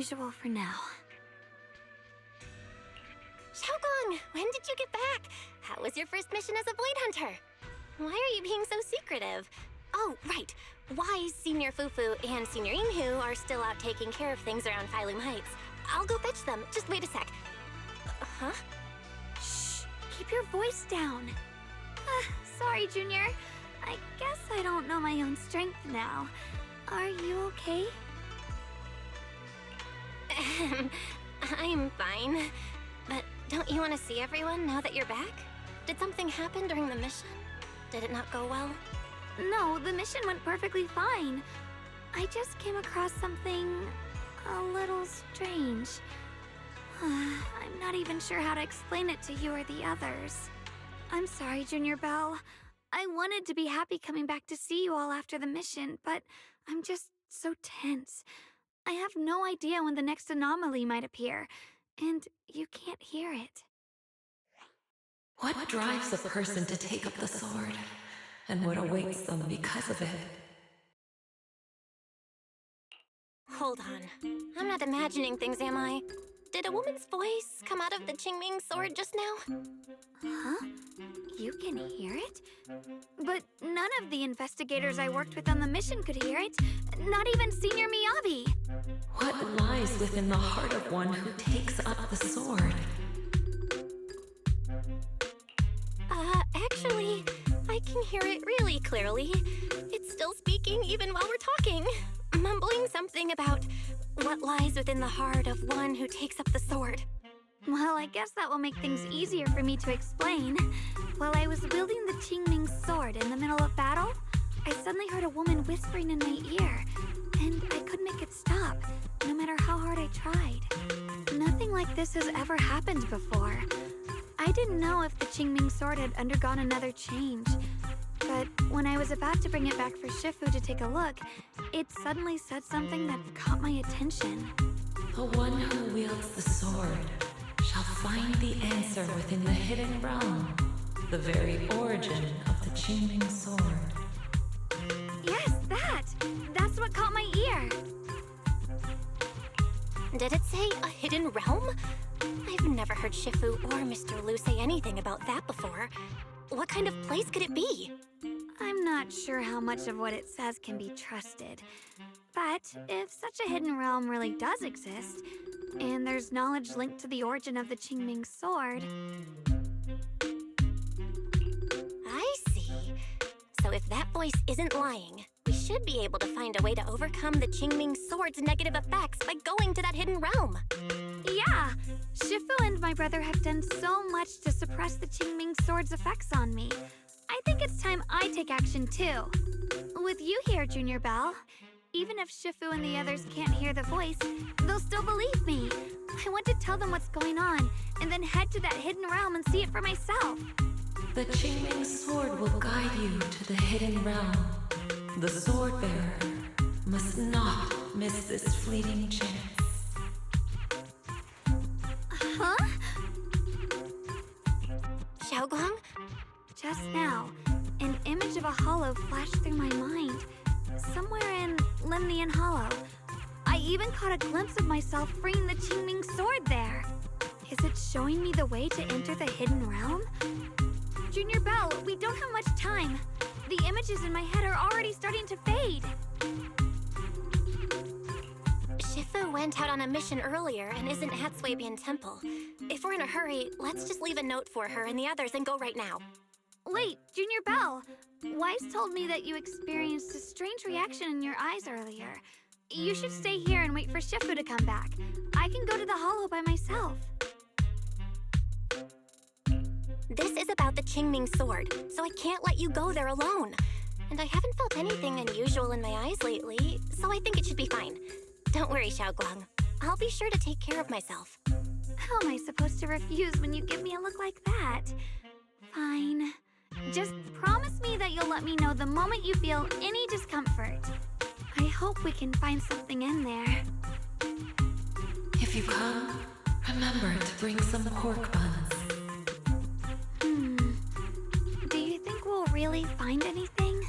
usual for now. Xiaogong, when did you get back? How was your first mission as a Blade Hunter? Why are you being so secretive? Oh, right. Wise Senior Fufu and Senior Yinghu are still out taking care of things around Phylum Heights. I'll go fetch them. Just wait a sec. Huh? Shh! Keep your voice down. Sorry, Junior. I guess I don't know my own strength now. Are you okay? I'm fine. But don't you want to see everyone now that you're back? Did something happen during the mission? Did it not go well? No, the mission went perfectly fine. I just came across something a little strange. I'm not even sure how to explain it to you or the others. I'm sorry, Junior Belle. I wanted to be happy coming back to see you all after the mission, but I'm just so tense. I have no idea when the next anomaly might appear, and you can't hear it. What drives a person to take up the sword, and what awaits them because of it? Hold on. I'm not imagining things, am I? Did a woman's voice come out of the Quingming Sword just now? Huh? You can hear it? But none of the investigators I worked with on the mission could hear it. Not even Senior Miyabi. What lies within the heart of one who takes up the sword? Actually, I can hear it really clearly. It's still speaking even while we're talking. Mumbling something about what lies within the heart of one who takes up the sword. Well, I guess that will make things easier for me to explain. While I was wielding the Quingming Sword in the middle of battle, I suddenly heard a woman whispering in my ear, and I couldn't make it stop, no matter how hard I tried. Nothing like this has ever happened before. I didn't know if the Quingming Sword had undergone another change, but when I was about to bring it back for Shifu to take a look, it suddenly said something that caught my attention. The one who wields the sword shall find the answer within the hidden realm, the very origin of the Quingming Sword. Yes, that's what caught my ear. Did it say a hidden realm? I've never heard Shifu or Mr. Lu say anything about that before. What kind of place could it be? I'm not sure how much of what it says can be trusted. But if such a hidden realm really does exist, and there's knowledge linked to the origin of the Quingming Sword... I see. So if that voice isn't lying, we should be able to find a way to overcome the Quingming Sword's negative effects by going to that hidden realm. Yeah! Shifu and my brother have done so much to suppress the Quingming Sword's effects on me. I think it's time I take action too. With you here, Junior Belle, even if Shifu and the others can't hear the voice, they'll still believe me. I want to tell them what's going on, and then head to that hidden realm and see it for myself. The Quingming Sword will guide you to the hidden realm. The sword bearer must not miss this fleeting chance. Huh? Xiaogong? Just now, an image of a hollow flashed through my mind. Somewhere in Limnian Hollow. I even caught a glimpse of myself freeing the Quingming Sword there. Is it showing me the way to enter the hidden realm? Junior Belle, we don't have much time. The images in my head are already starting to fade. Shifu went out on a mission earlier and isn't at Swabian Temple. If we're in a hurry, let's just leave a note for her and the others and go right now. Wait, Junior Belle. Wise told me that you experienced a strange reaction in your eyes earlier. You should stay here and wait for Shifu to come back. I can go to the hollow by myself. This is about the Quingming Sword, so I can't let you go there alone. And I haven't felt anything unusual in my eyes lately, so I think it should be fine. Don't worry, Xiaoguang. I'll be sure to take care of myself. How am I supposed to refuse when you give me a look like that? Fine. Just promise me that you'll let me know the moment you feel any discomfort. I hope we can find something in there. If you come, remember to bring some pork buns. Do you think we'll really find anything?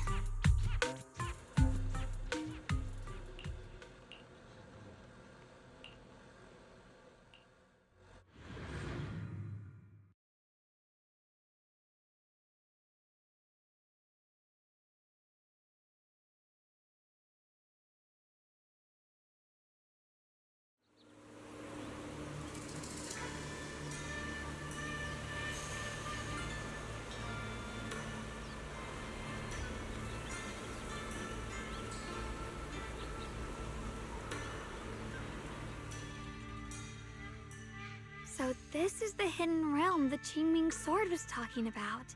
This is the hidden realm the Quingming Sword was talking about.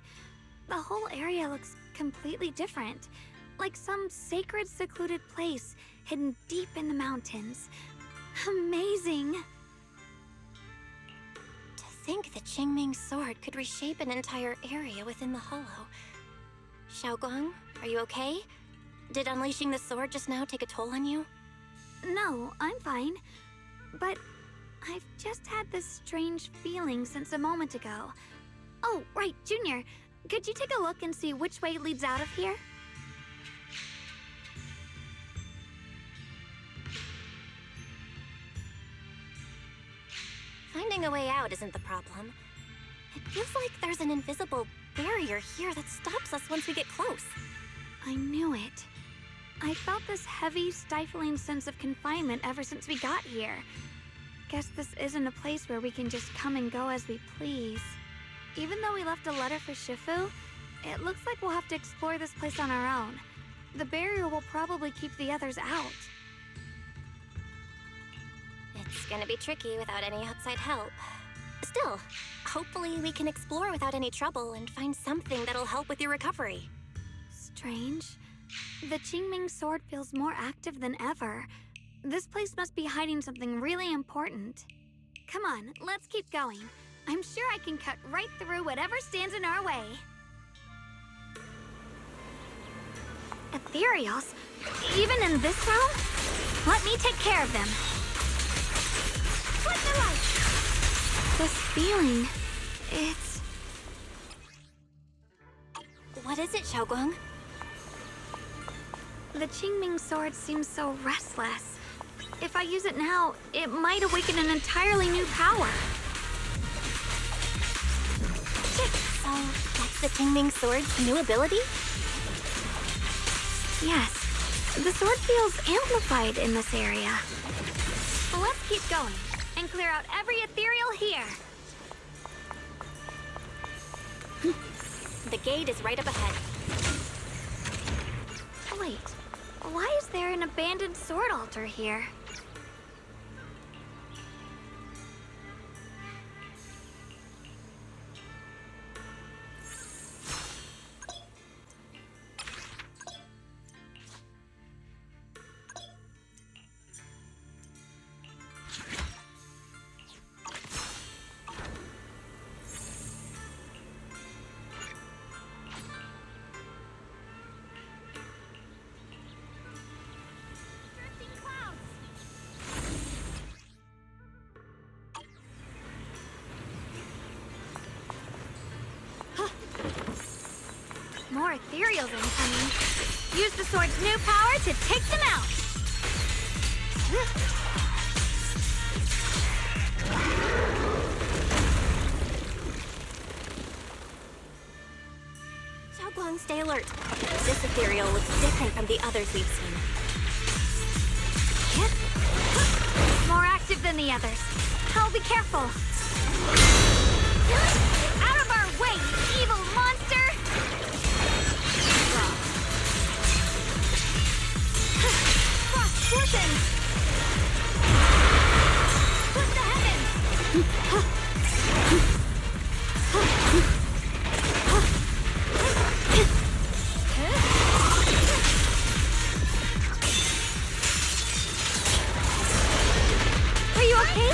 The whole area looks completely different, like some sacred, secluded place hidden deep in the mountains. Amazing! To think the Quingming Sword could reshape an entire area within the hollow. Xiaoguang, are you okay? Did unleashing the sword just now take a toll on you? No, I'm fine. But I've just had this strange feeling since a moment ago. Oh, right, Junior. Could you take a look and see which way leads out of here? Finding a way out isn't the problem. It feels like there's an invisible barrier here that stops us once we get close. I knew it. I felt this heavy, stifling sense of confinement ever since we got here. Guess this isn't a place where we can just come and go as we please. Even though we left a letter for Shifu, it looks like we'll have to explore this place on our own. The barrier will probably keep the others out. It's gonna be tricky without any outside help. Still, hopefully we can explore without any trouble and find something that'll help with your recovery. Strange. The Quingming Sword feels more active than ever. This place must be hiding something really important. Come on, let's keep going. I'm sure I can cut right through whatever stands in our way. Ethereals? Even in this realm? Let me take care of them. Flip the light! This feeling, it's... What is it, Xiaoguang? The Quingming Sword seems so restless. If I use it now, it might awaken an entirely new power. So, that's the Quingming Sword's new ability? Yes, the sword feels amplified in this area. Well, let's keep going and clear out every ethereal here. The gate is right up ahead. Wait, why is there an abandoned sword altar here? More ethereals incoming. Use the sword's new power to take them out. Xiaoguang, stay alert. This ethereal looks different from the others we've seen. More active than the others. I'll be careful. Get out of our way, you evil monster! Frost portions! Flip the heavens! Are you okay?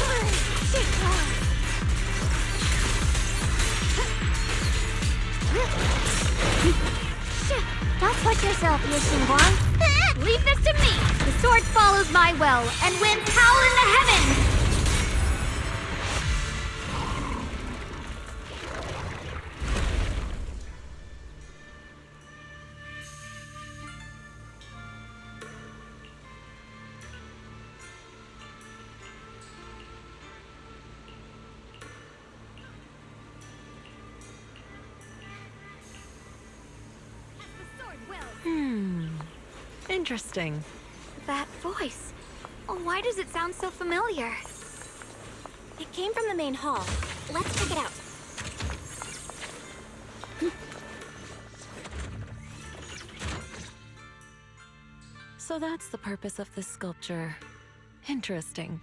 Don't push yourself, Yushinguang. Leave this to me. The sword follows my will, and winds howl in the heavens. Interesting. That voice. Why does it sound so familiar? It came from the main hall. Let's check it out. So that's the purpose of this sculpture. Interesting.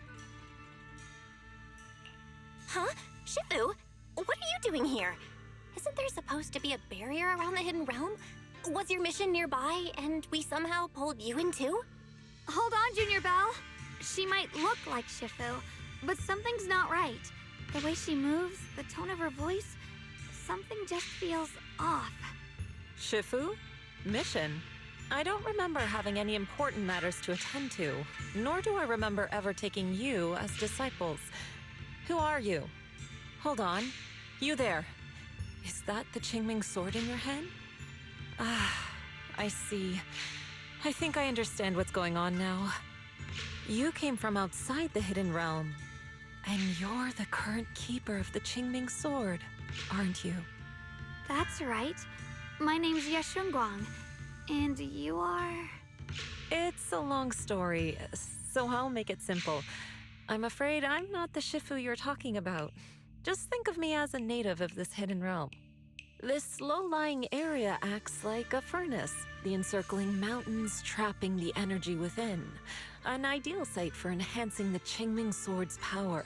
Huh? Shifu, what are you doing here? Isn't there supposed to be a barrier around the hidden realm? Was your mission nearby and we somehow pulled you in too? Hold on, Junior Belle. She might look like Shifu, but something's not right. The way she moves, the tone of her voice, something just feels off. Shifu? Mission? I don't remember having any important matters to attend to, nor do I remember ever taking you as disciples. Who are you? Hold on. You there. Is that the Quingming Sword in your hand? Ah, I see. I think I understand what's going on now. You came from outside the Hidden Realm, and you're the current keeper of the Quingming Sword, aren't you? That's right. My name's Yeshunguang, and you are... It's a long story, so I'll make it simple. I'm afraid I'm not the Shifu you're talking about. Just think of me as a native of this hidden realm. This low-lying area acts like a furnace, the encircling mountains trapping the energy within. An ideal site for enhancing the Quingming Sword's power.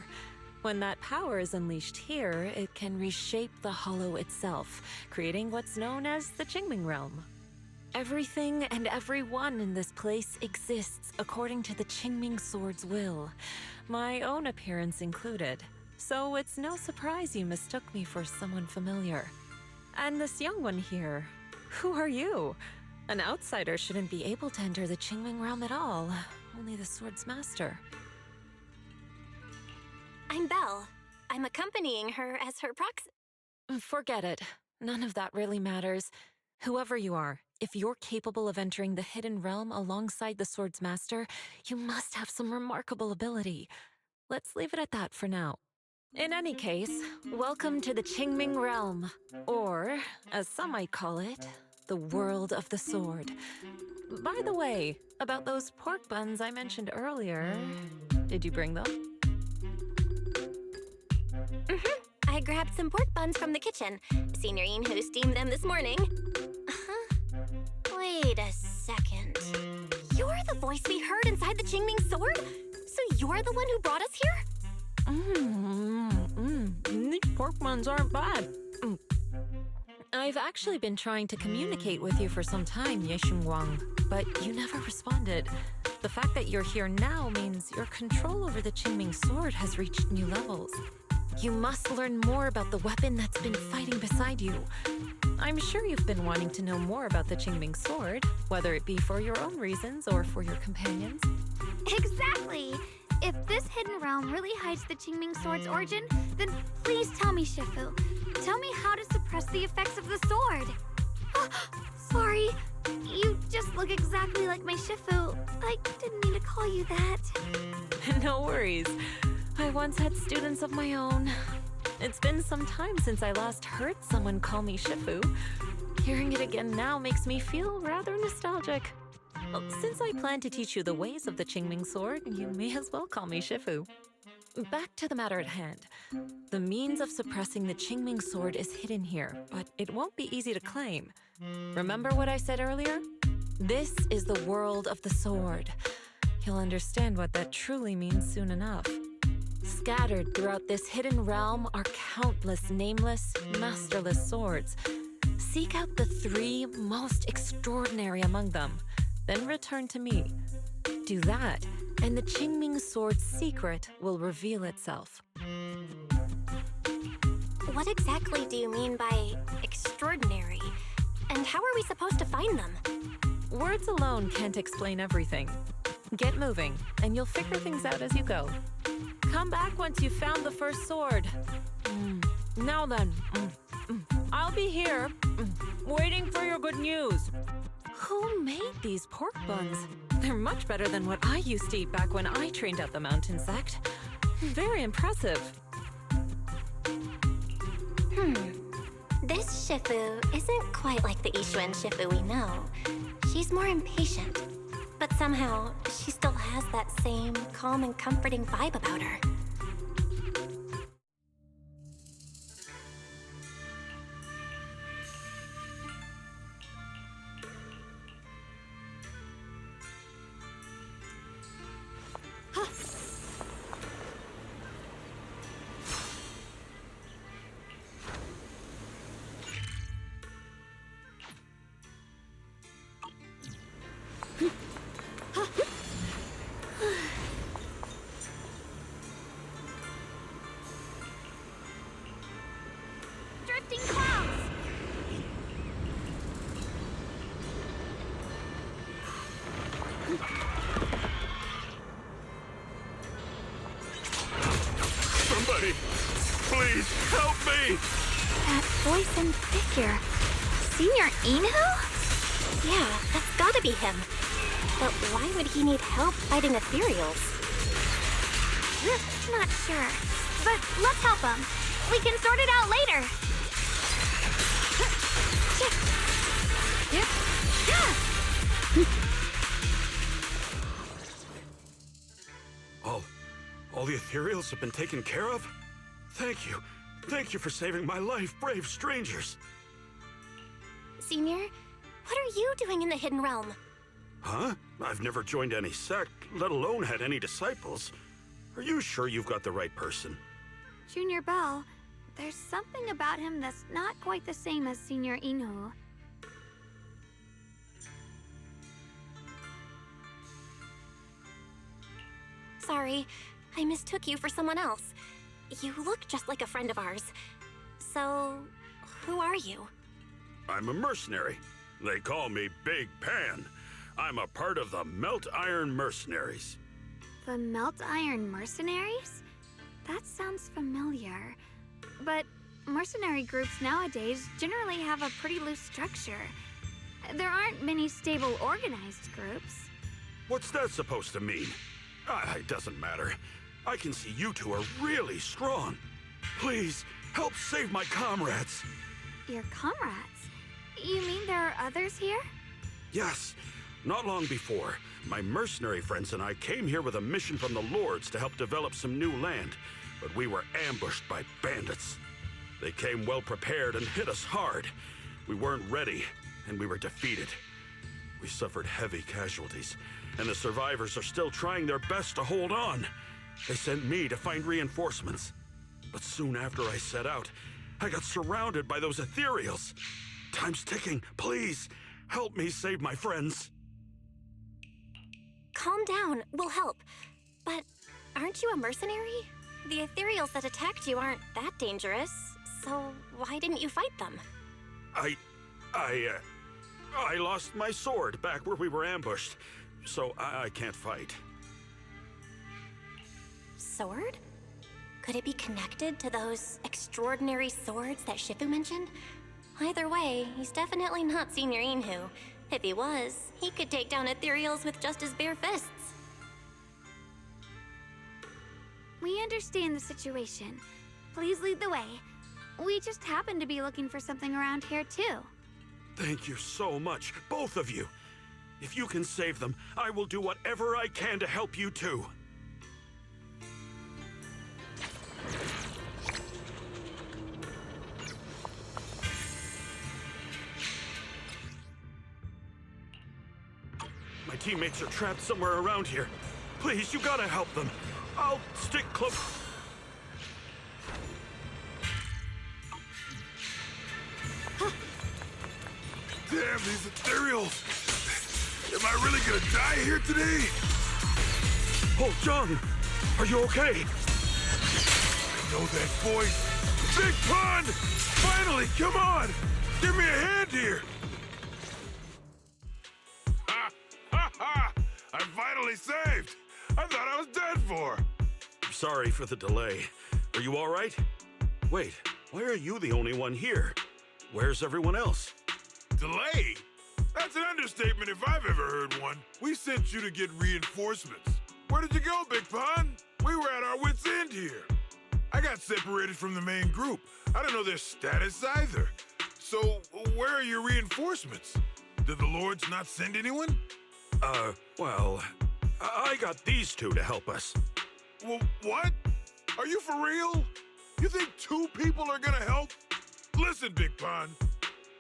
When that power is unleashed here, it can reshape the hollow itself, creating what's known as the Quingming Realm. Everything and everyone in this place exists according to the Quingming Sword's will, my own appearance included. So it's no surprise you mistook me for someone familiar. And this young one here, who are you? An outsider shouldn't be able to enter the Quingming Realm at all, only the sword's master. I'm Belle. I'm accompanying her as her proxy. Forget it. None of that really matters. Whoever you are, if you're capable of entering the hidden realm alongside the sword's master, you must have some remarkable ability. Let's leave it at that for now. In any case, welcome to the Quingming Realm, or, as some might call it, the world of the sword. By the way, about those pork buns I mentioned earlier, did you bring them? I grabbed some pork buns from the kitchen. Senior Inhu steamed them this morning. Wait a second. You're the voice we heard inside the Quingming Sword? So you're the one who brought us here? These pork buns aren't bad. I've actually been trying to communicate with you for some time, Yeshunguang, but you never responded. The fact that you're here now means your control over the Quingming Sword has reached new levels. You must learn more about the weapon that's been fighting beside you. I'm sure you've been wanting to know more about the Quingming Sword, whether it be for your own reasons or for your companions. Exactly! If this hidden realm really hides the Quingming Sword's origin, then please tell me, Shifu. Tell me how to suppress the effects of the sword. Sorry, you just look exactly like my Shifu. I didn't mean to call you that. No worries. I once had students of my own. It's been some time since I last heard someone call me Shifu. Hearing it again now makes me feel rather nostalgic. Well, since I plan to teach you the ways of the Quingming Sword, you may as well call me Shifu. Back to the matter at hand. The means of suppressing the Quingming Sword is hidden here, but it won't be easy to claim. Remember what I said earlier? This is the world of the sword. You'll understand what that truly means soon enough. Scattered throughout this hidden realm are countless nameless, masterless swords. Seek out the 3 most extraordinary among them, then return to me. Do that, and the Quingming Sword's secret will reveal itself. What exactly do you mean by extraordinary? And how are we supposed to find them? Words alone can't explain everything. Get moving, and you'll figure things out as you go. Come back once you've found the first sword. Now then, I'll be here, waiting for your good news. Who made these pork buns? They're much better than what I used to eat back when I trained at the mountain sect. Very impressive. This Shifu isn't quite like the Ishuan Shifu we know. She's more impatient, but somehow she still has that same calm and comforting vibe about her. Please, help me! That voice and figure. Senior Inhu? Yeah, that's gotta be him. But why would he need help fighting ethereals? Not sure. But let's help him. We can sort it out later. All the ethereals have been taken care of? Thank you. Thank you for saving my life, brave strangers. Senior, what are you doing in the Hidden Realm? Huh? I've never joined any sect, let alone had any disciples. Are you sure you've got the right person? Junior Bell, there's something about him that's not quite the same as Senior Inhu. Sorry, I mistook you for someone else. You look just like a friend of ours. So, who are you? I'm a mercenary. They call me Big Pan. I'm a part of the Melt Iron Mercenaries. The Melt Iron Mercenaries? That sounds familiar. But mercenary groups nowadays generally have a pretty loose structure. There aren't many stable, organized groups. What's that supposed to mean? It doesn't matter. I can see you two are really strong. Please, help save my comrades. Your comrades? You mean there are others here? Yes. Not long before, my mercenary friends and I came here with a mission from the Lords to help develop some new land, but we were ambushed by bandits. They came well prepared and hit us hard. We weren't ready, and we were defeated. We suffered heavy casualties, and the survivors are still trying their best to hold on. They sent me to find reinforcements. But soon after I set out, I got surrounded by those ethereals. Time's ticking. Please, help me save my friends. Calm down, we'll help. But aren't you a mercenary? The ethereals that attacked you aren't that dangerous, so why didn't you fight them? I lost my sword back where we were ambushed, so I can't fight. Sword? Could it be connected to those extraordinary swords that Shifu mentioned? Either way, he's definitely not Senior Inhu. If he was, he could take down ethereals with just his bare fists. We understand the situation. Please lead the way. We just happen to be looking for something around here, too. Thank you so much, both of you. If you can save them, I will do whatever I can to help you too. My teammates are trapped somewhere around here. Please, you gotta help them. I'll stick close. Damn, these ethereals! Am I really gonna die here today? Oh, Jung, are you okay? I know that voice. Big Pun! Finally, come on! Give me a hand here! Ha! Ha ha! I'm finally saved! I thought I was dead for! Sorry for the delay. Are you all right? Wait, why are you the only one here? Where's everyone else? Delay? That's an understatement if I've ever heard one. We sent you to get reinforcements. Where did you go, Big Pun? We were at our wits' end here. I got separated from the main group. I don't know their status either. So, where are your reinforcements? Did the Lords not send anyone? Well, I got these two to help us. Well, what? Are you for real? You think 2 people are gonna help? Listen, Big Pun.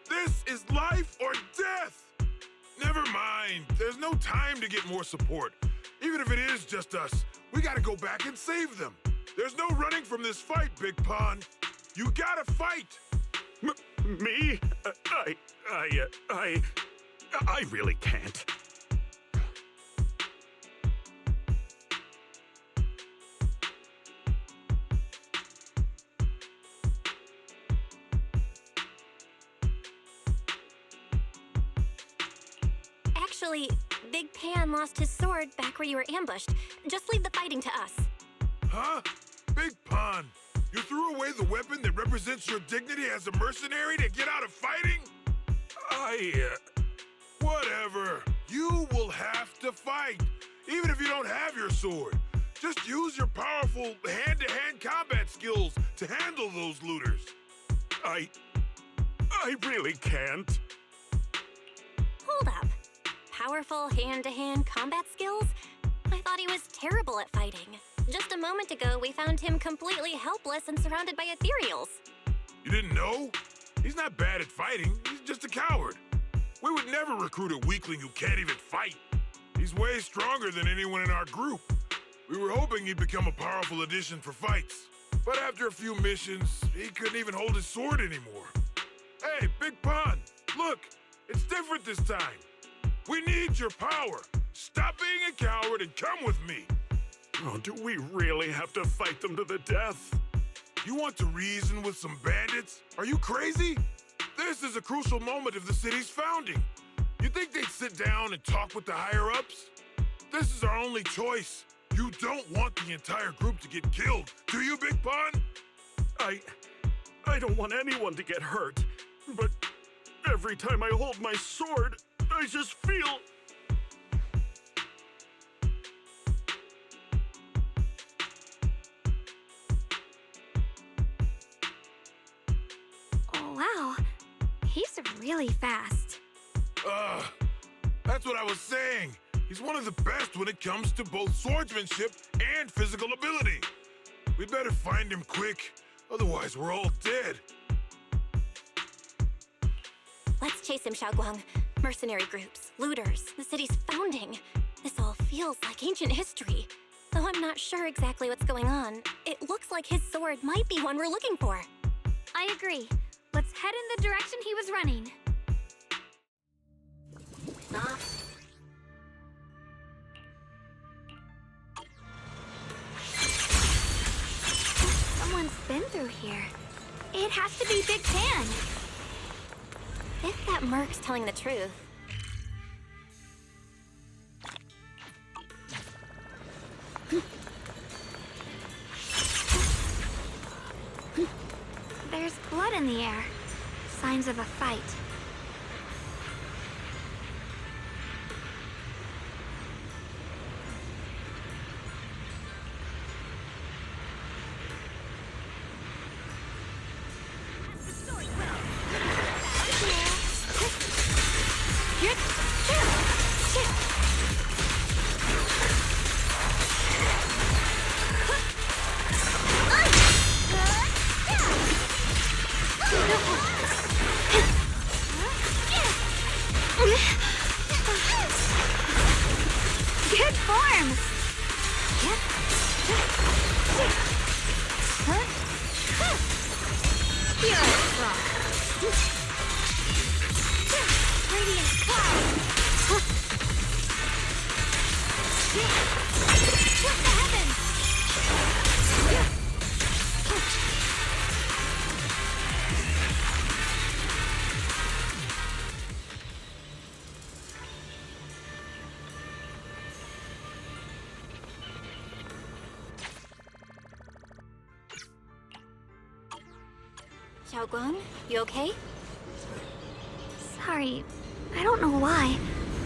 This is life or death! Never mind. There's no time to get more support. Even if it is just us, we gotta go back and save them. There's no running from this fight, Big Pun. You gotta fight! Me? I really can't. Actually, Big Pan lost his sword back where you were ambushed. Just leave the fighting to us. Huh? Big Pun, You threw away the weapon that represents your dignity as a mercenary to get out of fighting? Whatever. You will have to fight, even if you don't have your sword. Just use your powerful hand-to-hand combat skills to handle those looters. I really can't. Hold up. Powerful hand-to-hand combat skills? I thought he was terrible at fighting. Just a moment ago, we found him completely helpless and surrounded by ethereals. You didn't know? He's not bad at fighting. He's just a coward. We would never recruit a weakling who can't even fight. He's way stronger than anyone in our group. We were hoping he'd become a powerful addition for fights. But after a few missions, he couldn't even hold his sword anymore. Hey, Big Pun, look, it's different this time. We need your power. Stop being a coward and come with me. Oh, do we really have to fight them to the death? You want to reason with some bandits? Are you crazy? This is a crucial moment of the city's founding. You think they'd sit down and talk with the higher-ups? This is our only choice. You don't want the entire group to get killed, do you, Big Pun? I don't want anyone to get hurt, but every time I hold my sword, I just feel... Oh, wow. He's really fast. That's what I was saying. He's one of the best when it comes to both swordsmanship and physical ability. We better find him quick, otherwise we're all dead. Let's chase him, Xiaoguang. Mercenary groups, looters, the city's founding. This all feels like ancient history. Though I'm not sure exactly what's going on, it looks like his sword might be one we're looking for. I agree. Let's head in the direction he was running. Someone's been through here. It has to be Big Pan. If that merc's telling the truth. There's blood in the air. Signs of a fight. Good form! Radiant cloud! What the heavens! Xiaoguang, you okay? Sorry, I don't know why,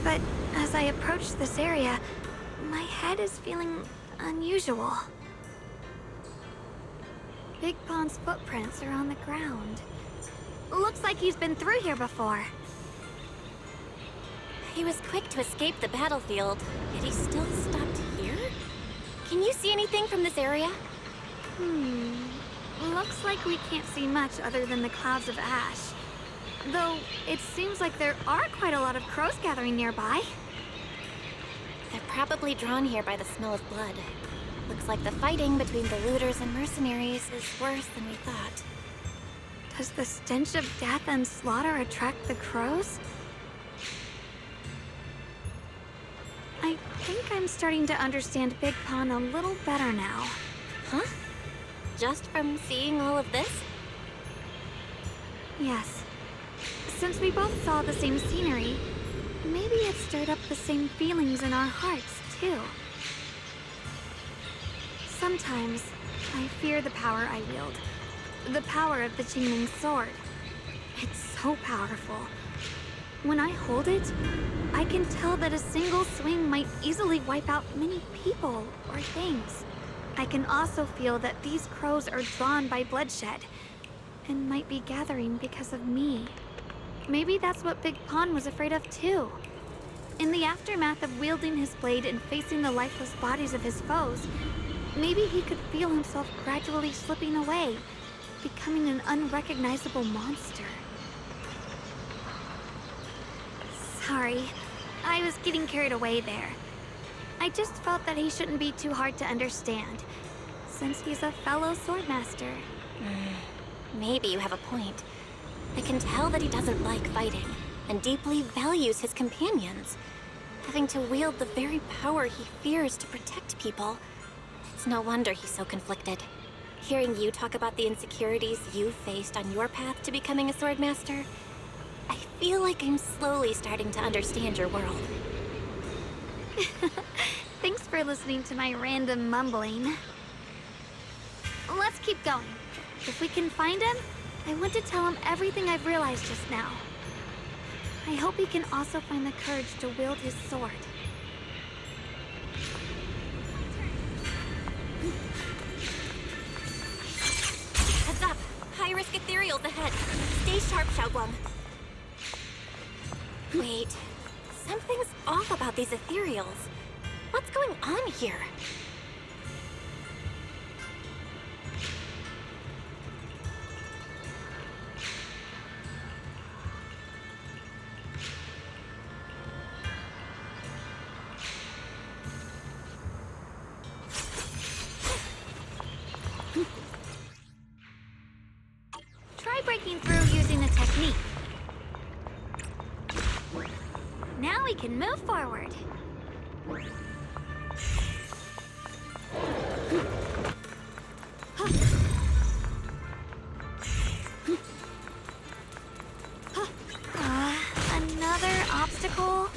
but as I approach this area, my head is feeling unusual. Big Pon's footprints are on the ground. Looks like he's been through here before. He was quick to escape the battlefield, yet he still stopped here? Can you see anything from this area? Looks like we can't see much other than the clouds of ash. Though, it seems like there are quite a lot of crows gathering nearby. They're probably drawn here by the smell of blood. Looks like the fighting between the looters and mercenaries is worse than we thought. Does the stench of death and slaughter attract the crows? I think I'm starting to understand Big Pon a little better now. Huh? Just from seeing all of this? Yes. Since we both saw the same scenery, maybe it stirred up the same feelings in our hearts, too. Sometimes, I fear the power I wield. The power of the Quingming Sword. It's so powerful. When I hold it, I can tell that a single swing might easily wipe out many people or things. I can also feel that these crows are drawn by bloodshed and might be gathering because of me. Maybe that's what Big Pon was afraid of too. In the aftermath of wielding his blade and facing the lifeless bodies of his foes, maybe he could feel himself gradually slipping away, becoming an unrecognizable monster. Sorry, I was getting carried away there. I just felt that he shouldn't be too hard to understand, since he's a fellow swordmaster. Maybe you have a point. I can tell that he doesn't like fighting, and deeply values his companions. Having to wield the very power he fears to protect people, it's no wonder he's so conflicted. Hearing you talk about the insecurities you faced on your path to becoming a swordmaster, I feel like I'm slowly starting to understand your world. Thanks for listening to my random mumbling. Let's keep going. If we can find him, I want to tell him everything I've realized just now. I hope he can also find the courage to wield his sword. Heads up! High-risk ethereals ahead. Stay sharp, Xiaoguang. Wait, something's off about these ethereals. What's going on here? Try breaking through using the technique. Now we can move forward. Another obstacle?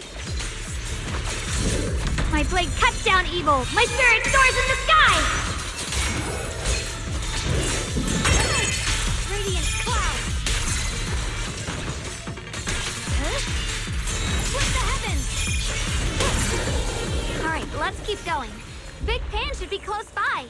My blade cuts down evil! My spirit soars in the sky! Radiant cloud! Split the heavens! Alright, let's keep going. Big Pan should be close by.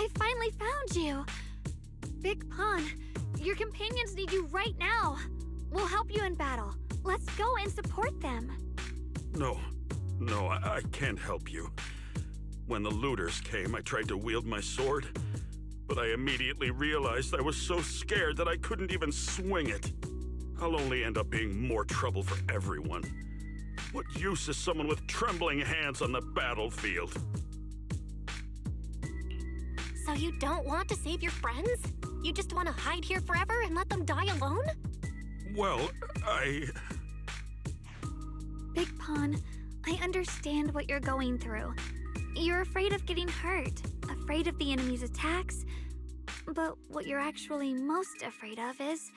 I finally found you! Big Pon, your companions need you right now. We'll help you in battle. Let's go and support them. No, I can't help you. When the looters came, I tried to wield my sword, but I immediately realized I was so scared that I couldn't even swing it. I'll only end up being more trouble for everyone. What use is someone with trembling hands on the battlefield? So you don't want to save your friends? You just want to hide here forever and let them die alone? Well, Big Pon, I understand what you're going through. You're afraid of getting hurt, afraid of the enemy's attacks, but what you're actually most afraid of is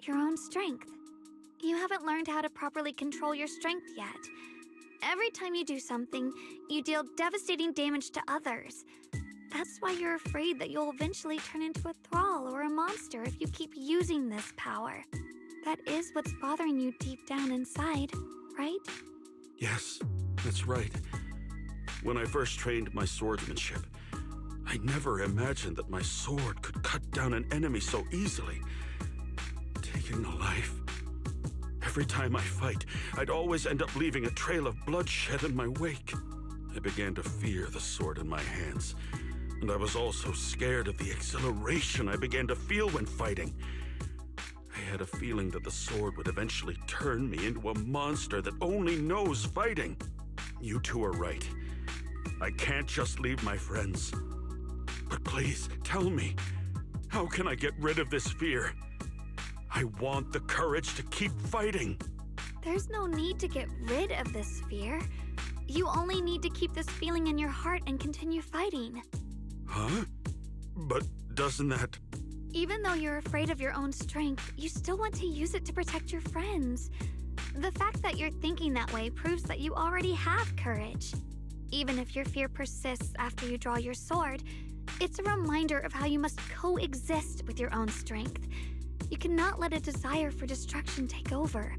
your own strength. You haven't learned how to properly control your strength yet. Every time you do something, you deal devastating damage to others. That's why you're afraid that you'll eventually turn into a thrall or a monster if you keep using this power. That is what's bothering you deep down inside, right? yes, that's right. When I first trained my swordsmanship, I never imagined that my sword could cut down an enemy so easily, taking a life. Every time I fight, I'd always end up leaving a trail of bloodshed in my wake. I began to fear the sword in my hands, and I was also scared of the exhilaration I began to feel when fighting. I had a feeling that the sword would eventually turn me into a monster that only knows fighting. You two are right. I can't just leave my friends. But please, tell me, how can I get rid of this fear? I want the courage to keep fighting. There's no need to get rid of this fear. You only need to keep this feeling in your heart and continue fighting. Huh? But doesn't that... Even though you're afraid of your own strength, you still want to use it to protect your friends. The fact that you're thinking that way proves that you already have courage. Even if your fear persists after you draw your sword, it's a reminder of how you must coexist with your own strength. You cannot let a desire for destruction take over.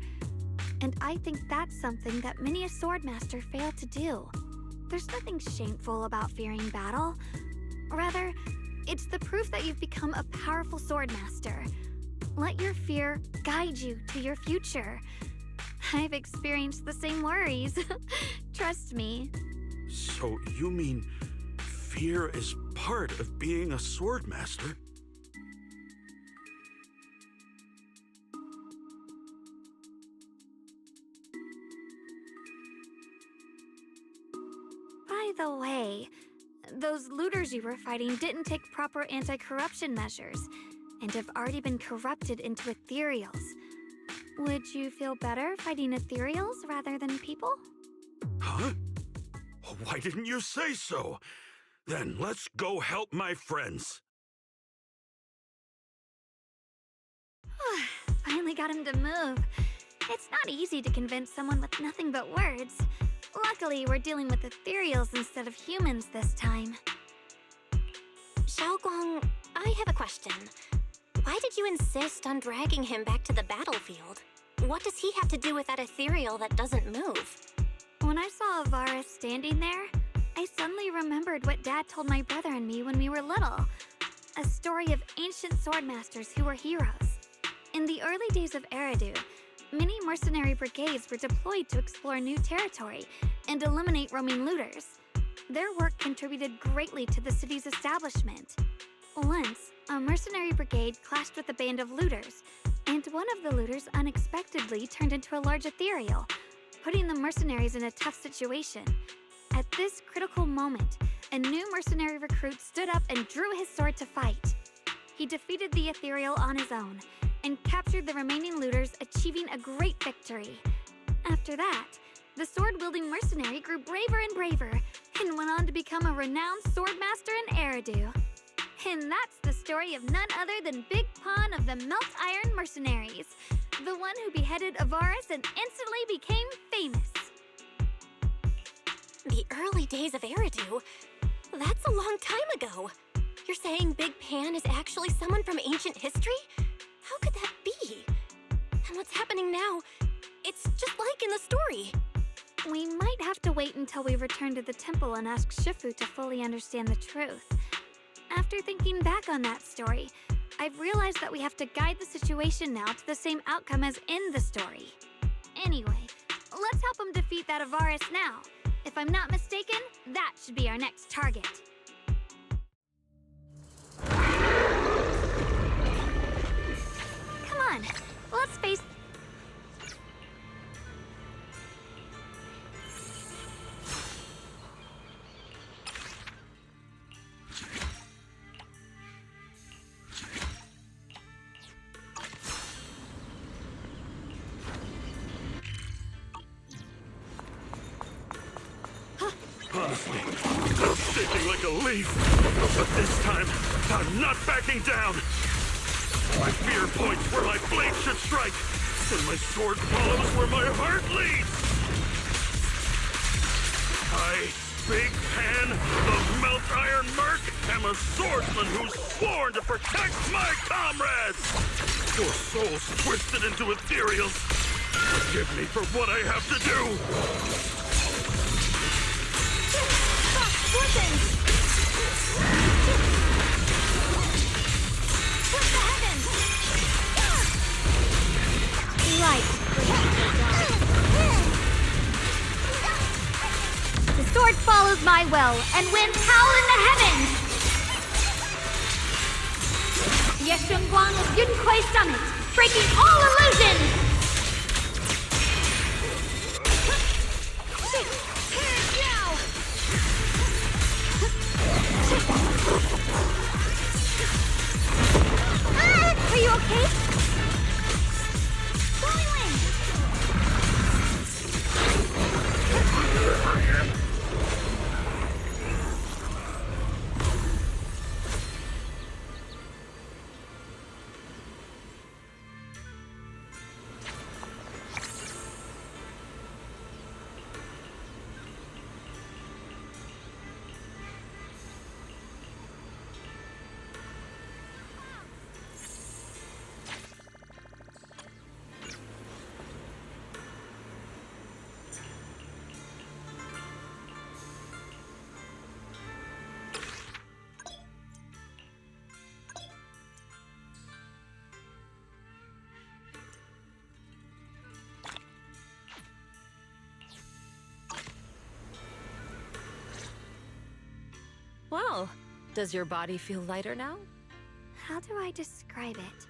And I think that's something that many a swordmaster fail to do. There's nothing shameful about fearing battle. Rather, it's the proof that you've become a powerful swordmaster. Let your fear guide you to your future. I've experienced the same worries. Trust me. So you mean fear is part of being a swordmaster? By the way, those looters you were fighting didn't take proper anti-corruption measures and have already been corrupted into ethereals. Would you feel better fighting ethereals rather than people? Huh? Why didn't you say so? Then let's go help my friends. Finally got him to move. It's not easy to convince someone with nothing but words. Luckily, we're dealing with ethereals instead of humans this time. Xiaoguang, I have a question. Why did you insist on dragging him back to the battlefield? What does he have to do with that ethereal that doesn't move? When I saw Avaris standing there, I suddenly remembered what Dad told my brother and me when we were little. A story of ancient swordmasters who were heroes. In the early days of Eridu, many mercenary brigades were deployed to explore new territory and eliminate roaming looters. Their work contributed greatly to the city's establishment. Once, a mercenary brigade clashed with a band of looters, and one of the looters unexpectedly turned into a large ethereal, putting the mercenaries in a tough situation. At this critical moment, a new mercenary recruit stood up and drew his sword to fight. He defeated the ethereal on his own, and captured the remaining looters, achieving a great victory. After that, the sword-wielding mercenary grew braver and braver, and went on to become a renowned swordmaster in Eridu. And that's the story of none other than Big Pon of the Melt Iron Mercenaries, the one who beheaded Avaris and instantly became famous. The early days of Eridu? That's a long time ago. You're saying Big Pan is actually someone from ancient history? How could that be? And what's happening now? It's just like in the story. We might have to wait until we return to the temple and ask Shifu to fully understand the truth. After thinking back on that story, I've realized that we have to guide the situation now to the same outcome as in the story. Anyway, let's help him defeat that Avaris now. If I'm not mistaken, that should be our next target. Come on, let's face... Honestly, I'm shaking like a leaf. But this time, I'm not backing down. My fear points where my blade should strike, and my sword follows where my heart leads. I, Big Pan, the Melt Iron Merc, am a swordsman who's sworn to protect my comrades. Your souls twisted into ethereals. Forgive me for what I have to do. Weapons! Push the heavens! Light. The sword follows my will, and winds howl in the heavens! Yeshunguang of Yunkuei Summit, breaking all illusions! Are you okay? Falling wind! Does your body feel lighter now? How do I describe it?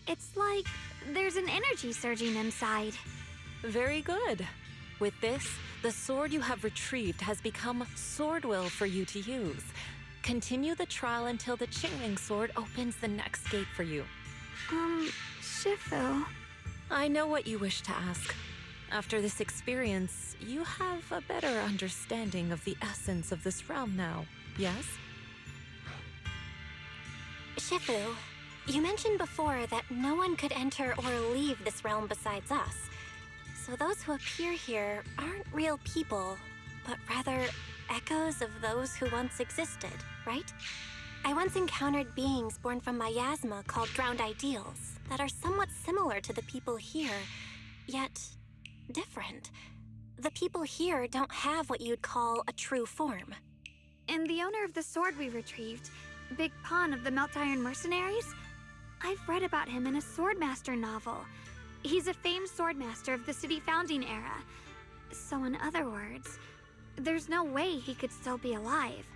It's like there's an energy surging inside. Very good. With this, the sword you have retrieved has become sword will for you to use. Continue the trial until the Quingming Sword opens the next gate for you. Shifu. I know what you wish to ask. After this experience, you have a better understanding of the essence of this realm now, yes? Shifu, you mentioned before that no one could enter or leave this realm besides us. So those who appear here aren't real people, but rather echoes of those who once existed, right? I once encountered beings born from miasma called drowned ideals that are somewhat similar to the people here, yet different. The people here don't have what you'd call a true form. And the owner of the sword we retrieved, Big Pon of the Melt Iron Mercenaries? I've read about him in a Swordmaster novel. He's a famed swordmaster of the city founding era. So in other words, there's no way he could still be alive.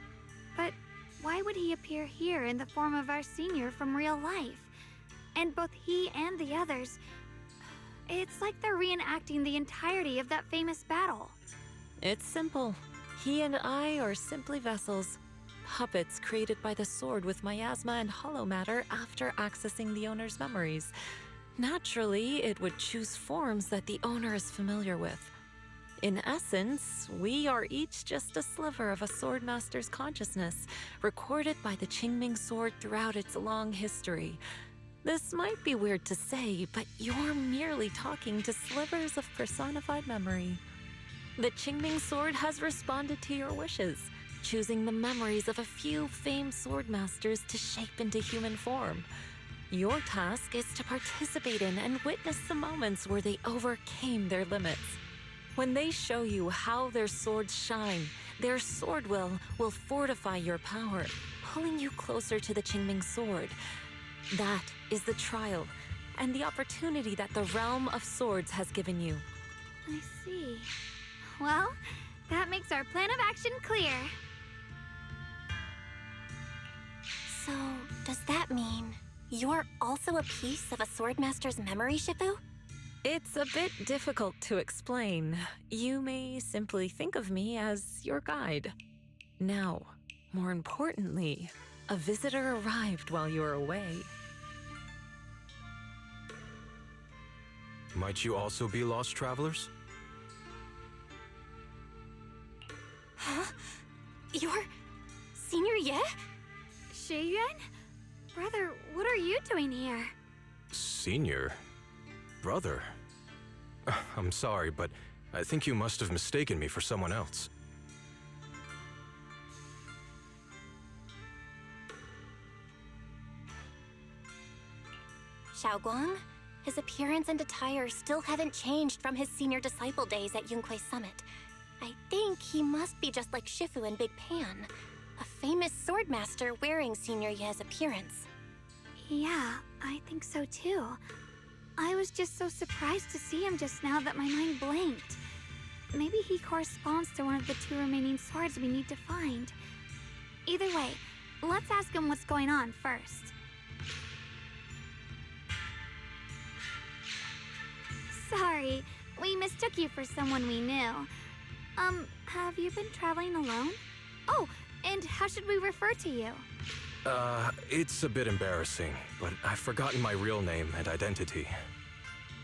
But why would he appear here in the form of our senior from real life? And both he and the others, it's like they're reenacting the entirety of that famous battle. It's simple. He and I are simply vessels. Puppets created by the sword with miasma and hollow matter after accessing the owner's memories. Naturally, it would choose forms that the owner is familiar with. In essence, we are each just a sliver of a swordmaster's consciousness, recorded by the Quingming Sword throughout its long history. This might be weird to say, but you're merely talking to slivers of personified memory. The Quingming Sword has responded to your wishes, choosing the memories of a few famed swordmasters to shape into human form. Your task is to participate in and witness the moments where they overcame their limits. When they show you how their swords shine, their sword will fortify your power, pulling you closer to the Quingming Sword. That is the trial, and the opportunity that the Realm of Swords has given you. I see. Well, that makes our plan of action clear. So, does that mean you're also a piece of a swordmaster's memory, Shifu? It's a bit difficult to explain. You may simply think of me as your guide. Now, more importantly, a visitor arrived while you were away. Might you also be lost travelers? Huh? You're Senior Ye? Shiyuan? Brother, what are you doing here? Senior? Brother? I'm sorry, but I think you must have mistaken me for someone else. Xiaoguang? His appearance and attire still haven't changed from his senior disciple days at Yunque Summit. I think he must be just like Shifu and Big Pan, a famous swordmaster wearing Senior Ye's appearance. Yeah, I think so too. I was just so surprised to see him just now that my mind blanked. Maybe he corresponds to one of the two remaining swords we need to find. Either way, let's ask him what's going on first. Sorry, we mistook you for someone we knew. Have you been traveling alone? Oh, and how should we refer to you? It's a bit embarrassing, but I've forgotten my real name and identity.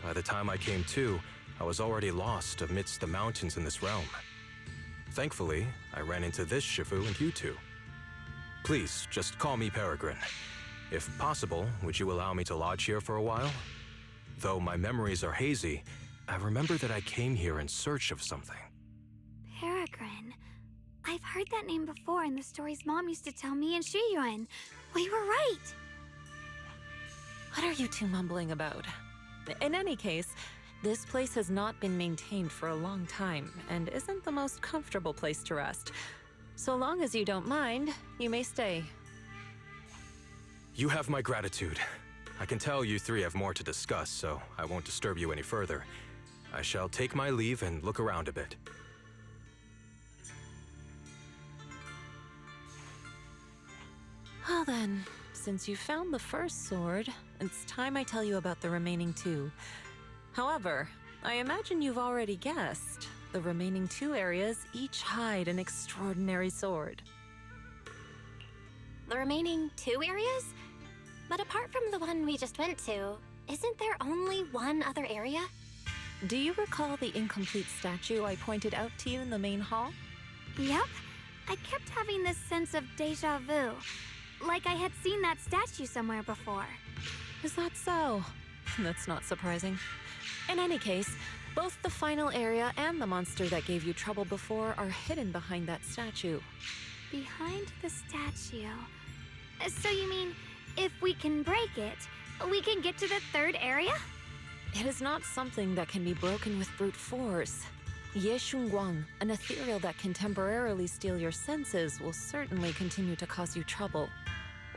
By the time I came to, I was already lost amidst the mountains in this realm. Thankfully, I ran into this Shifu and you two. Please, just call me Peregrine. If possible, would you allow me to lodge here for a while? Though my memories are hazy, I remember that I came here in search of something. Peregrine. I've heard that name before in the stories Mom used to tell me and Shiyuan. We were right! What are you two mumbling about? In any case, this place has not been maintained for a long time and isn't the most comfortable place to rest. So long as you don't mind, you may stay. You have my gratitude. I can tell you three have more to discuss, so I won't disturb you any further. I shall take my leave and look around a bit. Well then, since you found the first sword, it's time I tell you about the remaining two. However, I imagine you've already guessed. The remaining two areas each hide an extraordinary sword. The remaining 2 areas? But apart from the one we just went to, isn't there only one other area? Do you recall the incomplete statue I pointed out to you in the main hall? Yep. I kept having this sense of deja vu. Like I had seen that statue somewhere before. Is that so? That's not surprising. In any case, both the final area and the monster that gave you trouble before are hidden behind that statue. Behind the statue. So you mean, if we can break it, we can get to the third area? It is not something that can be broken with brute force. Ye Shunguang, an ethereal that can temporarily steal your senses, will certainly continue to cause you trouble.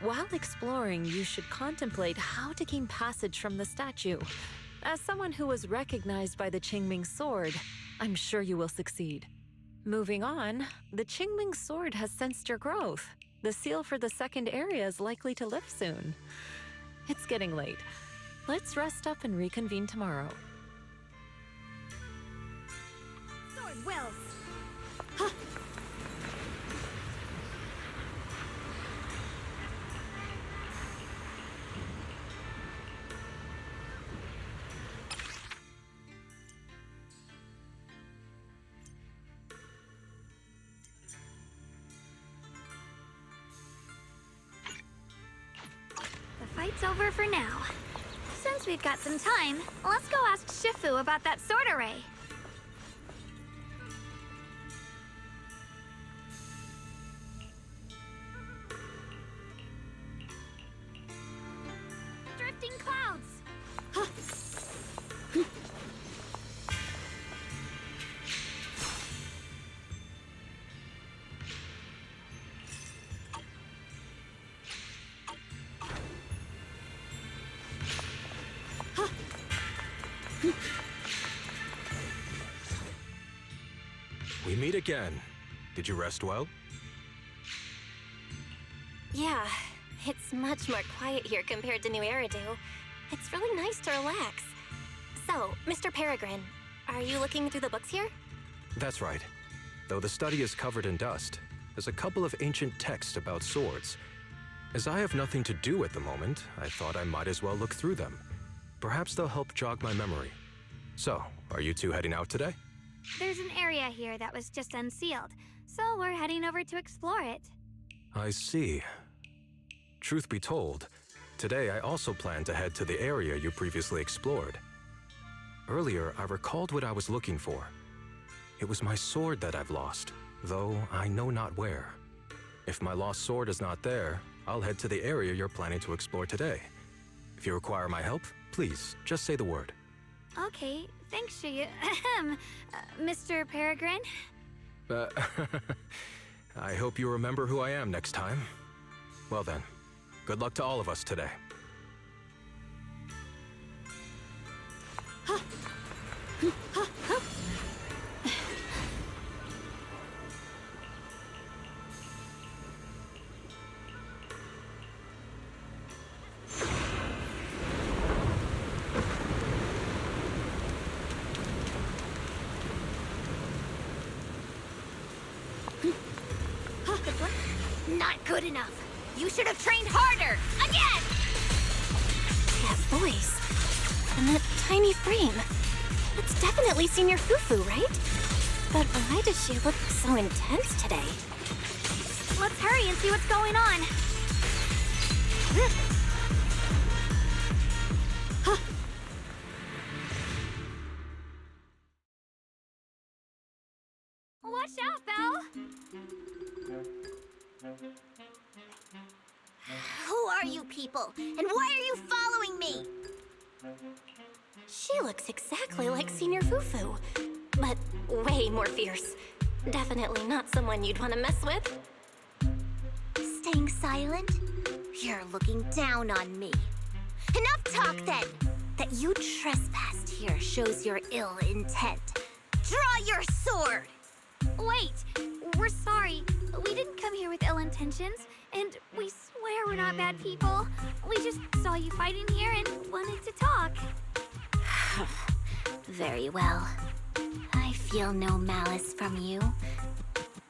While exploring, you should contemplate how to gain passage from the statue. As someone who was recognized by the Quingming Sword, I'm sure you will succeed. Moving on, the Quingming Sword has sensed your growth. The seal for the second area is likely to lift soon. It's getting late. Let's rest up and reconvene tomorrow. Sword wills. The fight's over for now. Since we've got some time, let's go ask Shifu about that sword array. Drifting clouds! We meet again. Did you rest well? Yeah, it's much more quiet here compared to New Eridu. It's really nice to relax. So, Mr. Peregrine, are you looking through the books here? That's right. Though the study is covered in dust, there's a couple of ancient texts about swords. As I have nothing to do at the moment, I thought I might as well look through them. Perhaps they'll help jog my memory. So, are you two heading out today? There's an area here that was just unsealed, so we're heading over to explore it. I see. Truth be told, today I also plan to head to the area you previously explored. Earlier, I recalled what I was looking for. It was my sword that I've lost, though I know not where. If my lost sword is not there, I'll head to the area you're planning to explore today. If you require my help, please, just say the word. Okay, thanks, Mr. Peregrine. I hope you remember who I am next time. Well then, good luck to all of us today. Not good enough. You should have trained harder. Again! That voice. And that tiny frame. It's definitely Senior Fufu, right? But why does she look so intense today? Let's hurry and see what's going on. Watch out, Belle! Who are you people? And why are you following me? She looks exactly like Senior Fufu, but way more fierce. Definitely not someone you'd want to mess with. Staying silent? You're looking down on me. Enough talk then! That you trespassed here shows your ill intent. Draw your sword! Wait, we're sorry. We didn't come here with ill intentions, and we swear we're not bad people. We just saw you fighting here and wanted to talk. Very well. I feel no malice from you.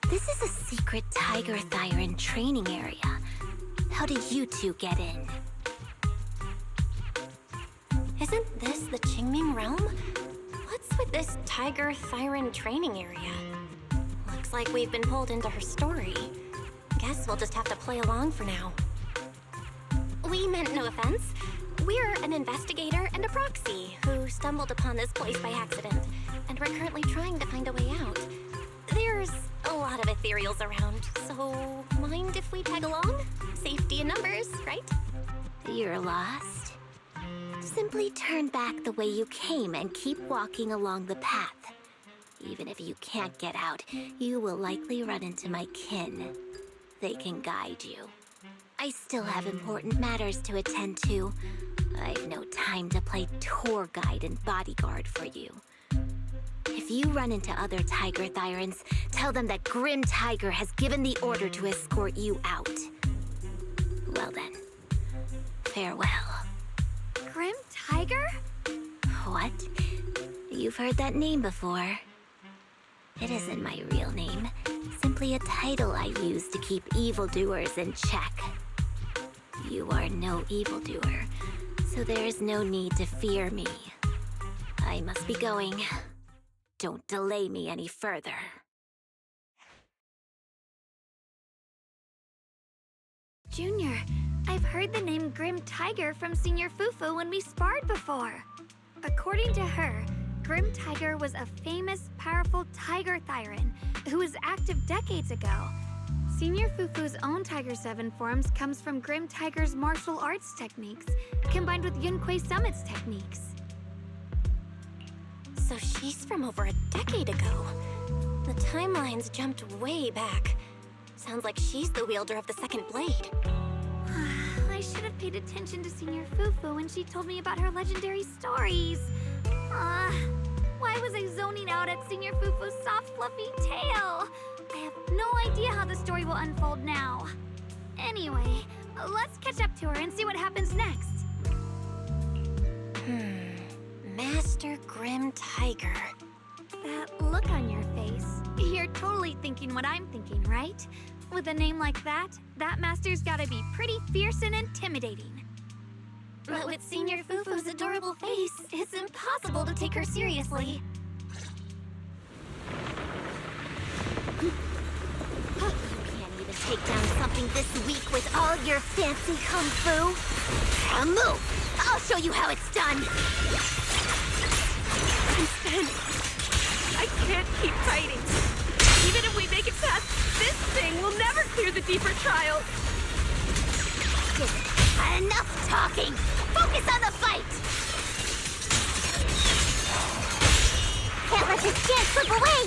This is a secret Tiger Thyran training area. How did you two get in? Isn't this the Qingming realm? What's with this Tiger Thyran training area? Looks like we've been pulled into her story. Guess we'll just have to play along for now. We meant no offense. We're an investigator and a proxy who stumbled upon this place by accident, and we're currently trying to find a way out. There's a lot of ethereals around, so mind if we tag along? Safety in numbers, right? You're lost? Simply turn back the way you came and keep walking along the path. Even if you can't get out, you will likely run into my kin. They can guide you. I still have important matters to attend to. I've no time to play tour guide and bodyguard for you. If you run into other Tiger Thyrans, tell them that Grim Tiger has given the order to escort you out. Well then, farewell. Grim Tiger? What? You've heard that name before. It isn't my real name, simply a title I use to keep evildoers in check. You are no evildoer, so there is no need to fear me. I must be going. Don't delay me any further. Junior, I've heard the name Grim Tiger from Senior Fufu when we sparred before. According to her, Grim Tiger was a famous, powerful Tiger Thyran who was active decades ago. Senior Fufu's own Tiger 7 forms comes from Grim Tiger's martial arts techniques, combined with Yunquei Summit's techniques. So she's from over a decade ago. The timelines jumped way back. Sounds like she's the wielder of the second blade. I should have paid attention to Senior Fufu when she told me about her legendary stories. Why was I zoning out at Senior Fufu's soft, fluffy tail? I have no idea how the story will unfold now. Anyway, let's catch up to her and see what happens next. Master Grim Tiger. That look on your face. You're totally thinking what I'm thinking, right? With a name like that, that master's gotta be pretty fierce and intimidating. But with Senior Fufu's adorable face, it's impossible to take her seriously. You can't even take down something this weak with all your fancy kung fu. Now move! I'll show you how it's done! Instead, I can't keep fighting. Even if we make it past this thing, we'll never clear the deeper trial. Enough talking! Focus on the fight! Can't let this chance slip away!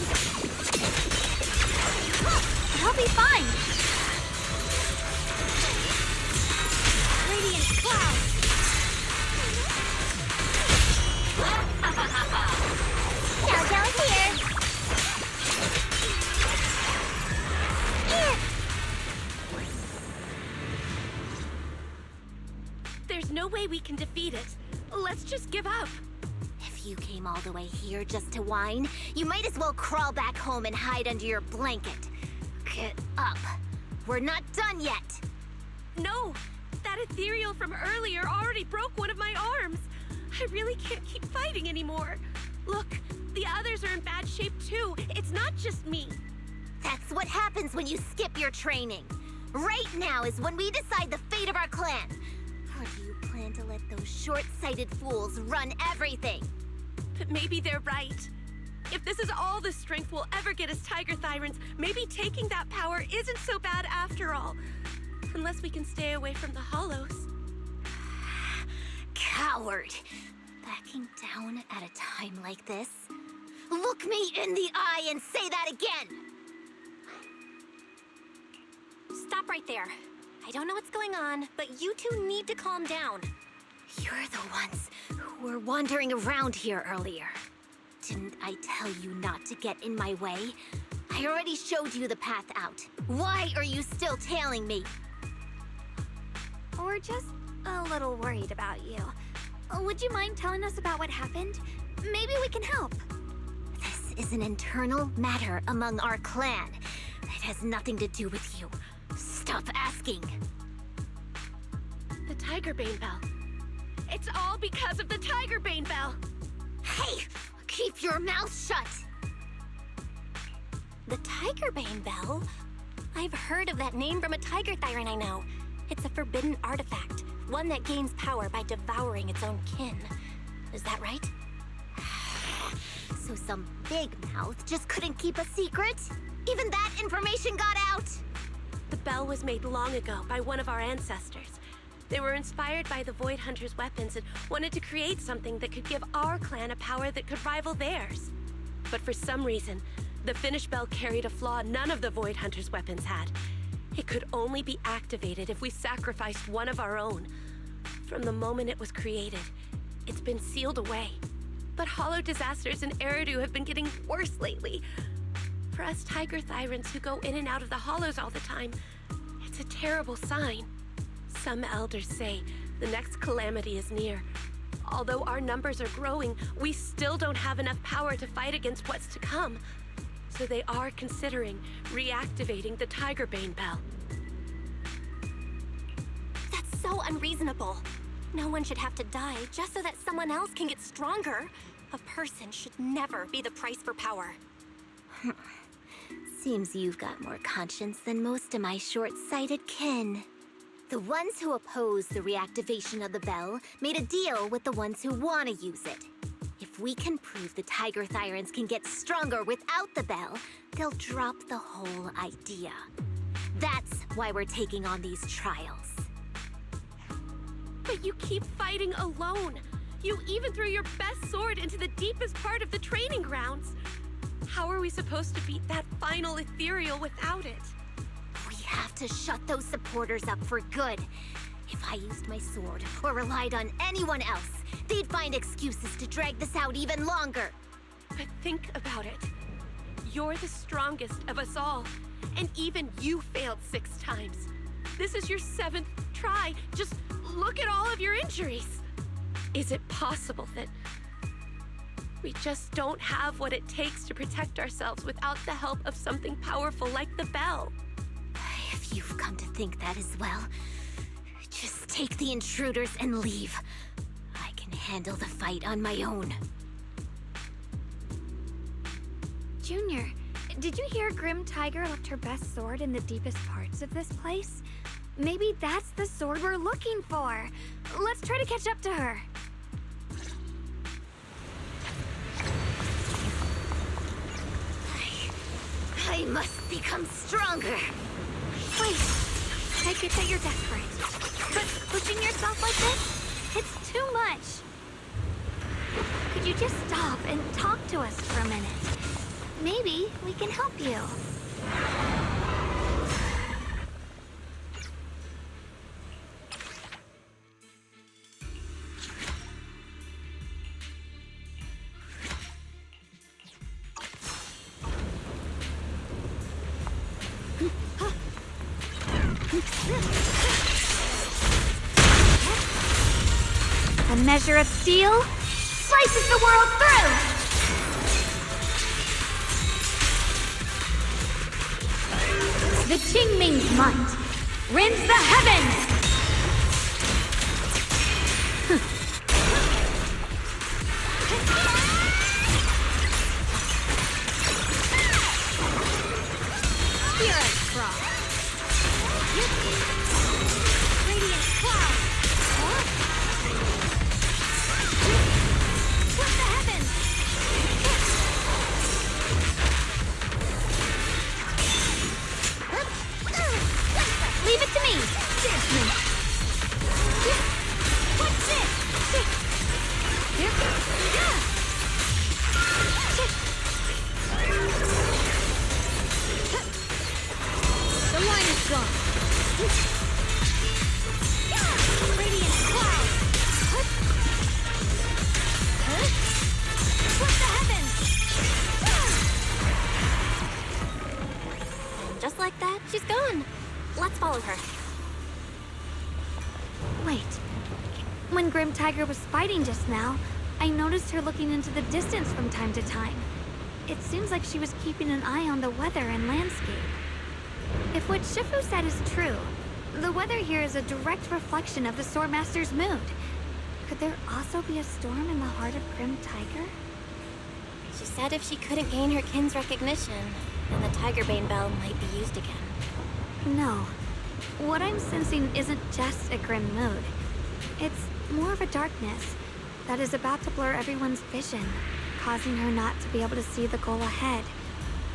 I'll be fine. Radiant cloud. Now down here! There's no way we can defeat it. Let's just give up. If you came all the way here just to whine, you might as well crawl back home and hide under your blanket. Get up. We're not done yet. No, that ethereal from earlier already broke one of my arms. I really can't keep fighting anymore. Look, the others are in bad shape too. It's not just me. That's what happens when you skip your training. Right now is when we decide the fate of our clan. Or do you plan to let those short-sighted fools run everything? But maybe they're right. If this is all the strength we'll ever get as Tiger Thyrans, maybe taking that power isn't so bad after all. Unless we can stay away from the Hollows. Coward! Backing down at a time like this? Look me in the eye and say that again! Stop right there. I don't know what's going on, but you two need to calm down. You're the ones who were wandering around here earlier. Didn't I tell you not to get in my way? I already showed you the path out. Why are you still tailing me? We're just a little worried about you. Would you mind telling us about what happened? Maybe we can help. This is an internal matter among our clan. It has nothing to do with you. Stop asking. The Tiger Bane Bell. It's all because of the Tiger Bane Bell. Hey! Keep your mouth shut! The Tiger Bane Bell? I've heard of that name from a tiger thyran I know. It's a forbidden artifact, one that gains power by devouring its own kin. Is that right? So some big mouth just couldn't keep a secret? Even that information got out? The bell was made long ago by one of our ancestors. They were inspired by the Void Hunter's weapons and wanted to create something that could give our clan a power that could rival theirs. But for some reason, the finished bell carried a flaw none of the Void Hunter's weapons had. It could only be activated if we sacrificed one of our own. From the moment it was created, it's been sealed away. But hollow disasters in Eridu have been getting worse lately. For us Tiger Thyrans who go in and out of the hollows all the time, it's a terrible sign. Some elders say the next calamity is near. Although our numbers are growing, we still don't have enough power to fight against what's to come. So they are considering reactivating the Tiger Bane Bell. That's so unreasonable. No one should have to die just so that someone else can get stronger. A person should never be the price for power. Seems you've got more conscience than most of my short-sighted kin. The ones who oppose the reactivation of the bell made a deal with the ones who want to use it. If we can prove the Tiger Thyrans can get stronger without the bell, they'll drop the whole idea. That's why we're taking on these trials. But you keep fighting alone. You even threw your best sword into the deepest part of the training grounds. How are we supposed to beat that final ethereal without it? We have to shut those supporters up for good. If I used my sword or relied on anyone else, they'd find excuses to drag this out even longer. But think about it. You're the strongest of us all, and even you failed 6 times. This is your 7th try. Just look at all of your injuries. Is it possible that we just don't have what it takes to protect ourselves without the help of something powerful like the bell? If you've come to think that as well, just take the intruders and leave. I can handle the fight on my own. Junior, did you hear Grim Tiger left her best sword in the deepest parts of this place? Maybe that's the sword we're looking for. Let's try to catch up to her. I must become stronger. Wait, I get that you're desperate. But pushing yourself like this, it's too much. Could you just stop and talk to us for a minute? Maybe we can help you. A measure of steel slices the world through! The Qingming's might rends the heavens! Spirit Frost! Radiant Cloud! Split the heavens! Leave it to me! Dance me! What's it? The line is gone! Radiant Cloud! Split the heavens! She's gone. Let's follow her. Wait. When Grim Tiger was fighting just now, I noticed her looking into the distance from time to time. It seems like she was keeping an eye on the weather and landscape. If what Shifu said is true, the weather here is a direct reflection of the Swordmaster's mood. Could there also be a storm in the heart of Grim Tiger? She said if she couldn't gain her kin's recognition, then the Tigerbane Bell might be used again. No. What I'm sensing isn't just a grim mood. It's more of a darkness that is about to blur everyone's vision, causing her not to be able to see the goal ahead,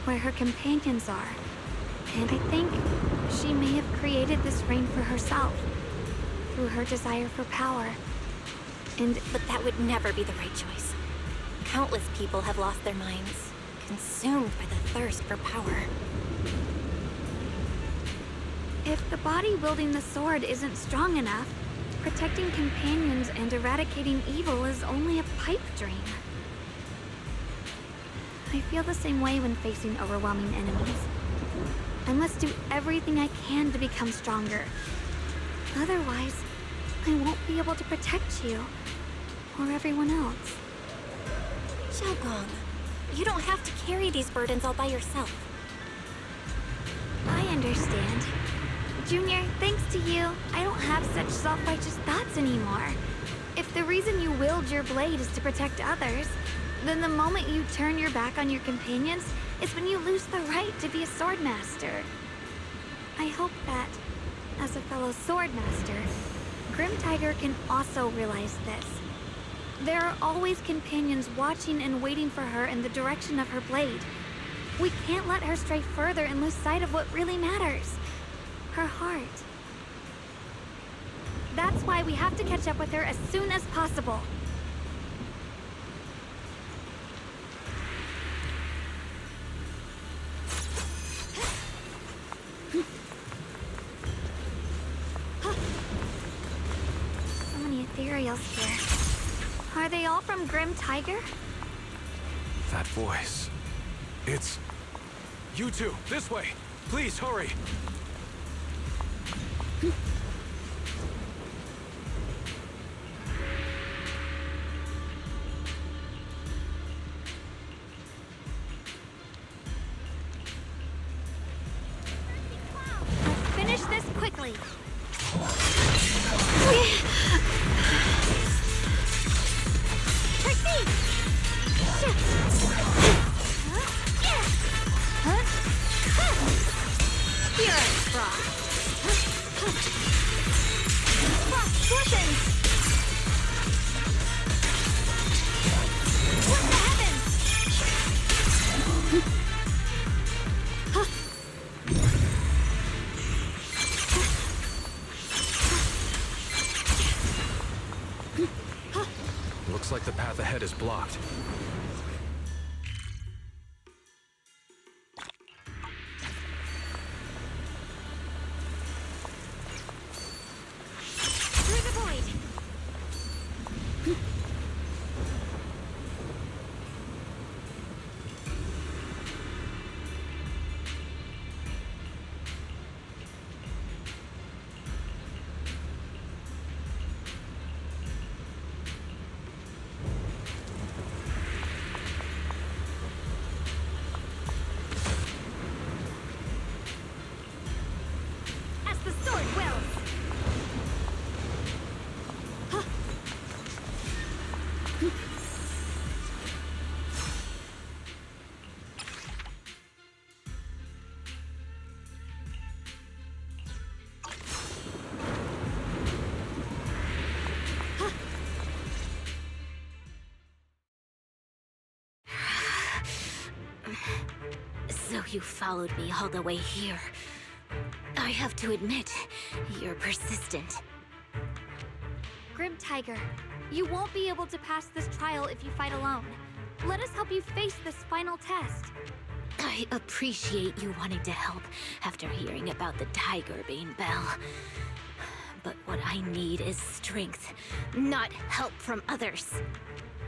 where her companions are. And I think she may have created this reign for herself, through her desire for power. But that would never be the right choice. Countless people have lost their minds, consumed by the thirst for power. If the body wielding the sword isn't strong enough, protecting companions and eradicating evil is only a pipe dream. I feel the same way when facing overwhelming enemies. I must do everything I can to become stronger. Otherwise, I won't be able to protect you, or everyone else. Xiaogong, you don't have to carry these burdens all by yourself. I understand. Junior, thanks to you, I don't have such self-righteous thoughts anymore. If the reason you wield your blade is to protect others, then the moment you turn your back on your companions is when you lose the right to be a swordmaster. I hope that, as a fellow swordmaster, Grim Tiger can also realize this. There are always companions watching and waiting for her in the direction of her blade. We can't let her stray further and lose sight of what really matters. Her heart. That's why we have to catch up with her as soon as possible. So many ethereals here. Are they all from Grim Tiger? That voice. It's... You two, this way! Please, hurry! Let's finish this quickly. Proceed! Pure frost. Frost glistens. What the heavens? Looks like the path ahead is blocked. Through the void. As the sword wills. So you followed me all the way here. I have to admit, you're persistent. Grim Tiger, you won't be able to pass this trial if you fight alone. Let us help you face this final test. I appreciate you wanting to help after hearing about the Tigerbane Bell. But what I need is strength, not help from others.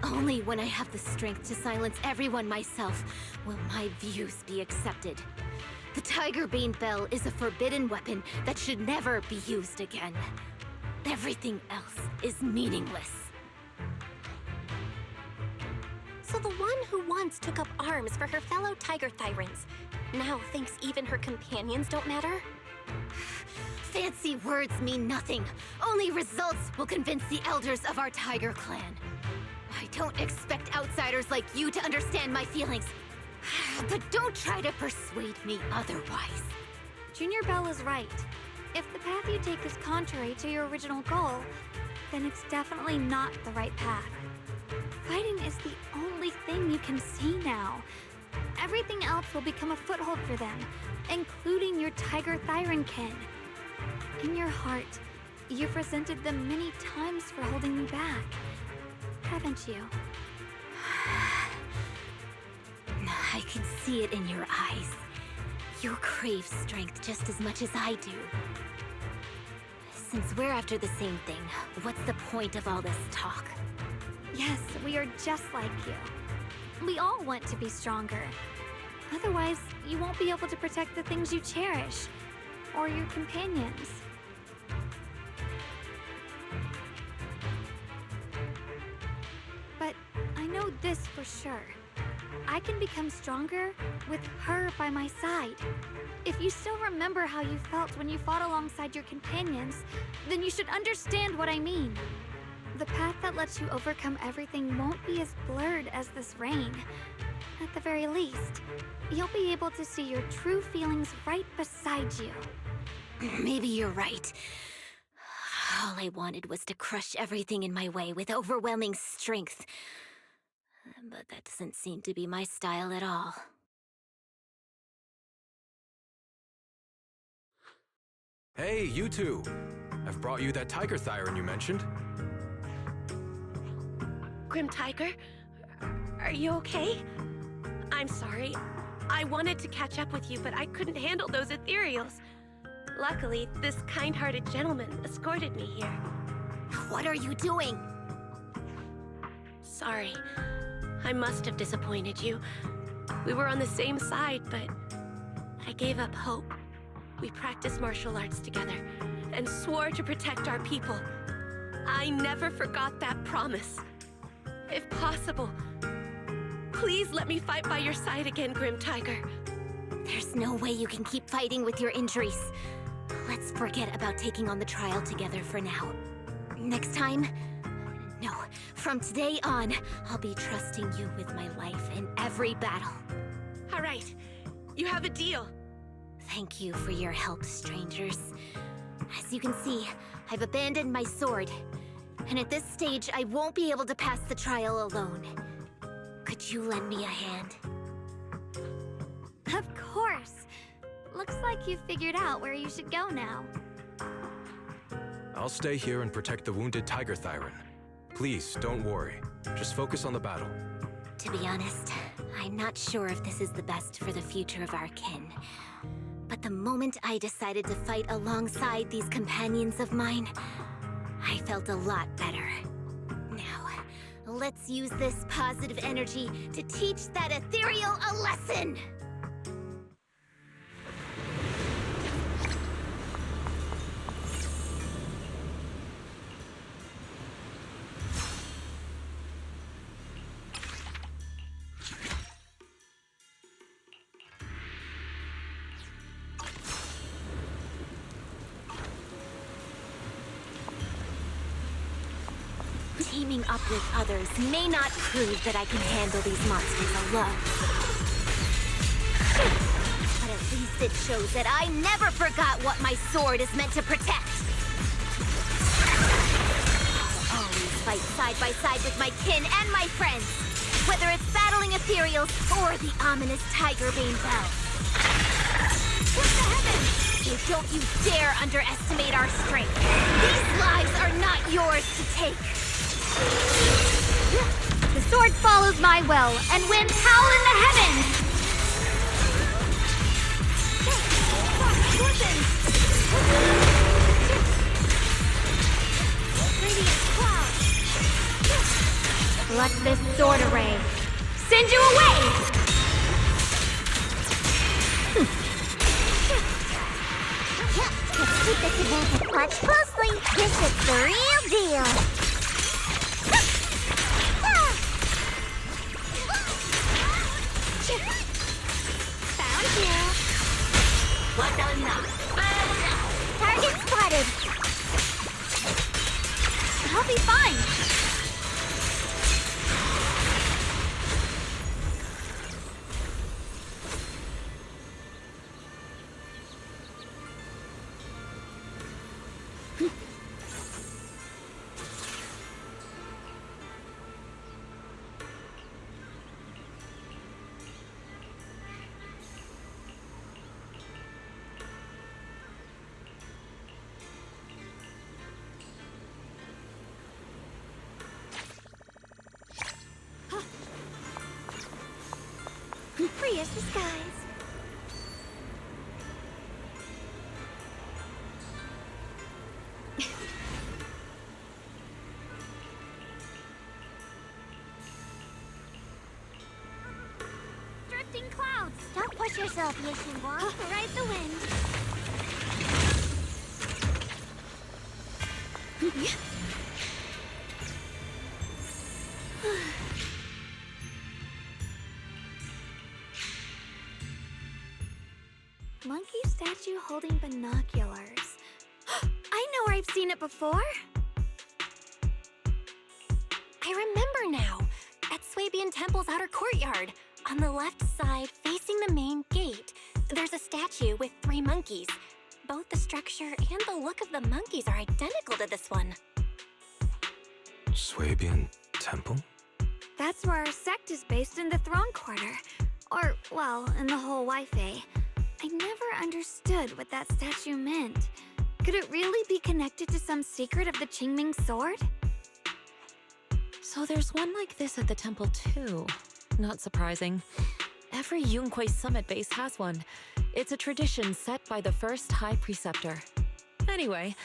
Only when I have the strength to silence everyone myself will my views be accepted. The Tiger Bane Bell is a forbidden weapon that should never be used again. Everything else is meaningless. So the one who once took up arms for her fellow Tiger Thyrans now thinks even her companions don't matter? Fancy words mean nothing. Only results will convince the elders of our Tiger Clan. I don't expect outsiders like you to understand my feelings. But don't try to persuade me otherwise. Junior Bell is right. If the path you take is contrary to your original goal, then it's definitely not the right path. Fighting is the only thing you can see now. Everything else will become a foothold for them, including your Tiger Thyran kin. In your heart, you've resented them many times for holding me back, haven't you? I can see it in your eyes. You crave strength just as much as I do. Since we're after the same thing, what's the point of all this talk? Yes, we are just like you. We all want to be stronger. Otherwise, you won't be able to protect the things you cherish, or your companions. But I know this for sure. I can become stronger with her by my side. If you still remember how you felt when you fought alongside your companions, then you should understand what I mean. The path that lets you overcome everything won't be as blurred as this rain. At the very least, you'll be able to see your true feelings right beside you. Maybe you're right. All I wanted was to crush everything in my way with overwhelming strength. But that doesn't seem to be my style at all. Hey, you two! I've brought you that Tiger Thyran you mentioned. Grim Tiger, are you okay? I'm sorry. I wanted to catch up with you, but I couldn't handle those ethereals. Luckily, this kind-hearted gentleman escorted me here. What are you doing? Sorry. I must have disappointed you. We were on the same side, but I gave up hope. We practiced martial arts together and swore to protect our people. I never forgot that promise. If possible, please let me fight by your side again, Grim Tiger. There's no way you can keep fighting with your injuries. Let's forget about taking on the trial together for now. Next time? No, from today on, I'll be trusting you with my life in every battle. All right, you have a deal. Thank you for your help, strangers. As you can see, I've abandoned my sword. And at this stage, I won't be able to pass the trial alone. Could you lend me a hand? Of course. Looks like you've figured out where you should go now. I'll stay here and protect the wounded Tiger Thyran. Please, don't worry. Just focus on the battle. To be honest, I'm not sure if this is the best for the future of our kin. But the moment I decided to fight alongside these companions of mine, I felt a lot better. Now, let's use this positive energy to teach that ethereal a lesson! Teaming up with others may not prove that I can handle these monsters alone. But at least it shows that I never forgot what my sword is meant to protect. I'll always fight side by side with my kin and my friends, whether it's battling ethereals or the ominous Tiger Bane Bell. What the heavens? So don't you dare underestimate our strength. These lives are not yours to take. The sword follows my will, and winds howl in the heavens! Radiant cloud! Let this sword array send you away! Listen and watch closely. This is the real deal. Found you. Target spotted. I'll be fine. Free as the skies. Drifting clouds. Don't push yourself, Yishinwa. Ride the wind. Monkey statue holding binoculars. I know where I've seen it before. I remember now. At Swabian Temple's outer courtyard. On the left side, facing the main gate, there's a statue with 3 monkeys. Both the structure and the look of the monkeys are identical to this one. Swabian Temple? That's where our sect is based in the Throne Quarter. Or, well, in the whole Wi-Fi. I never understood what that statue meant. Could it really be connected to some secret of the Quingming Sword? So there's one like this at the temple too. Not surprising. Every Ngl I summit base has one. It's a tradition set by the first High Preceptor. Anyway,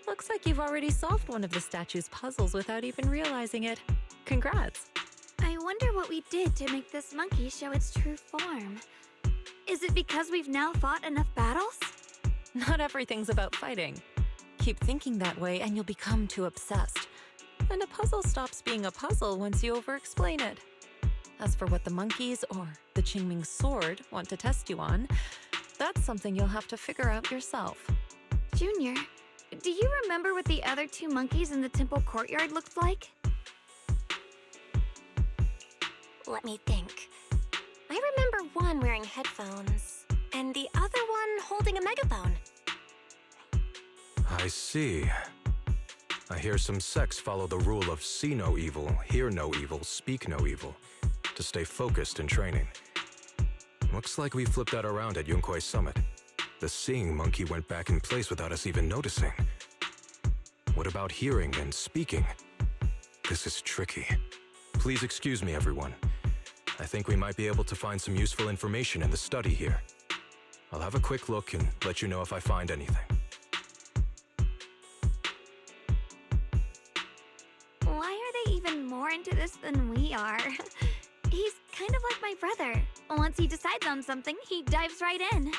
looks like you've already solved one of the statue's puzzles without even realizing it. Congrats. I wonder what we did to make this monkey show its true form. Is it because we've now fought enough battles? Not everything's about fighting. Keep thinking that way and you'll become too obsessed. And a puzzle stops being a puzzle once you over-explain it. As for what the monkeys or the Quingming Sword want to test you on, that's something you'll have to figure out yourself. Junior, do you remember what the other 2 monkeys in the temple courtyard looked like? Let me think. I remember one wearing headphones, and the other one holding a megaphone. I see. I hear some sects follow the rule of see no evil, hear no evil, speak no evil, to stay focused in training. Looks like we flipped that around at Ngl I Summit. The seeing monkey went back in place without us even noticing. What about hearing and speaking? This is tricky. Please excuse me, everyone. I think we might be able to find some useful information in the study here. I'll have a quick look and let you know if I find anything. Why are they even more into this than we are? He's kind of like my brother. Once he decides on something, he dives right in.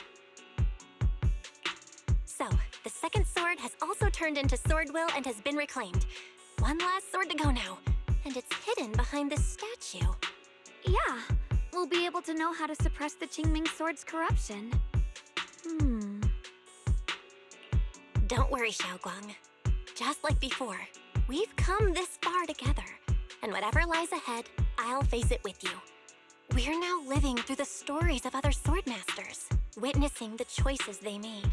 So, the second sword has also turned into Sword Will and has been reclaimed. One last sword to go now, and it's hidden behind this statue. Yeah, we'll be able to know how to suppress the Quingming Sword's corruption. Don't worry, Xiaoguang. Just like before, we've come this far together, and whatever lies ahead, I'll face it with you. We're now living through the stories of other swordmasters, witnessing the choices they made.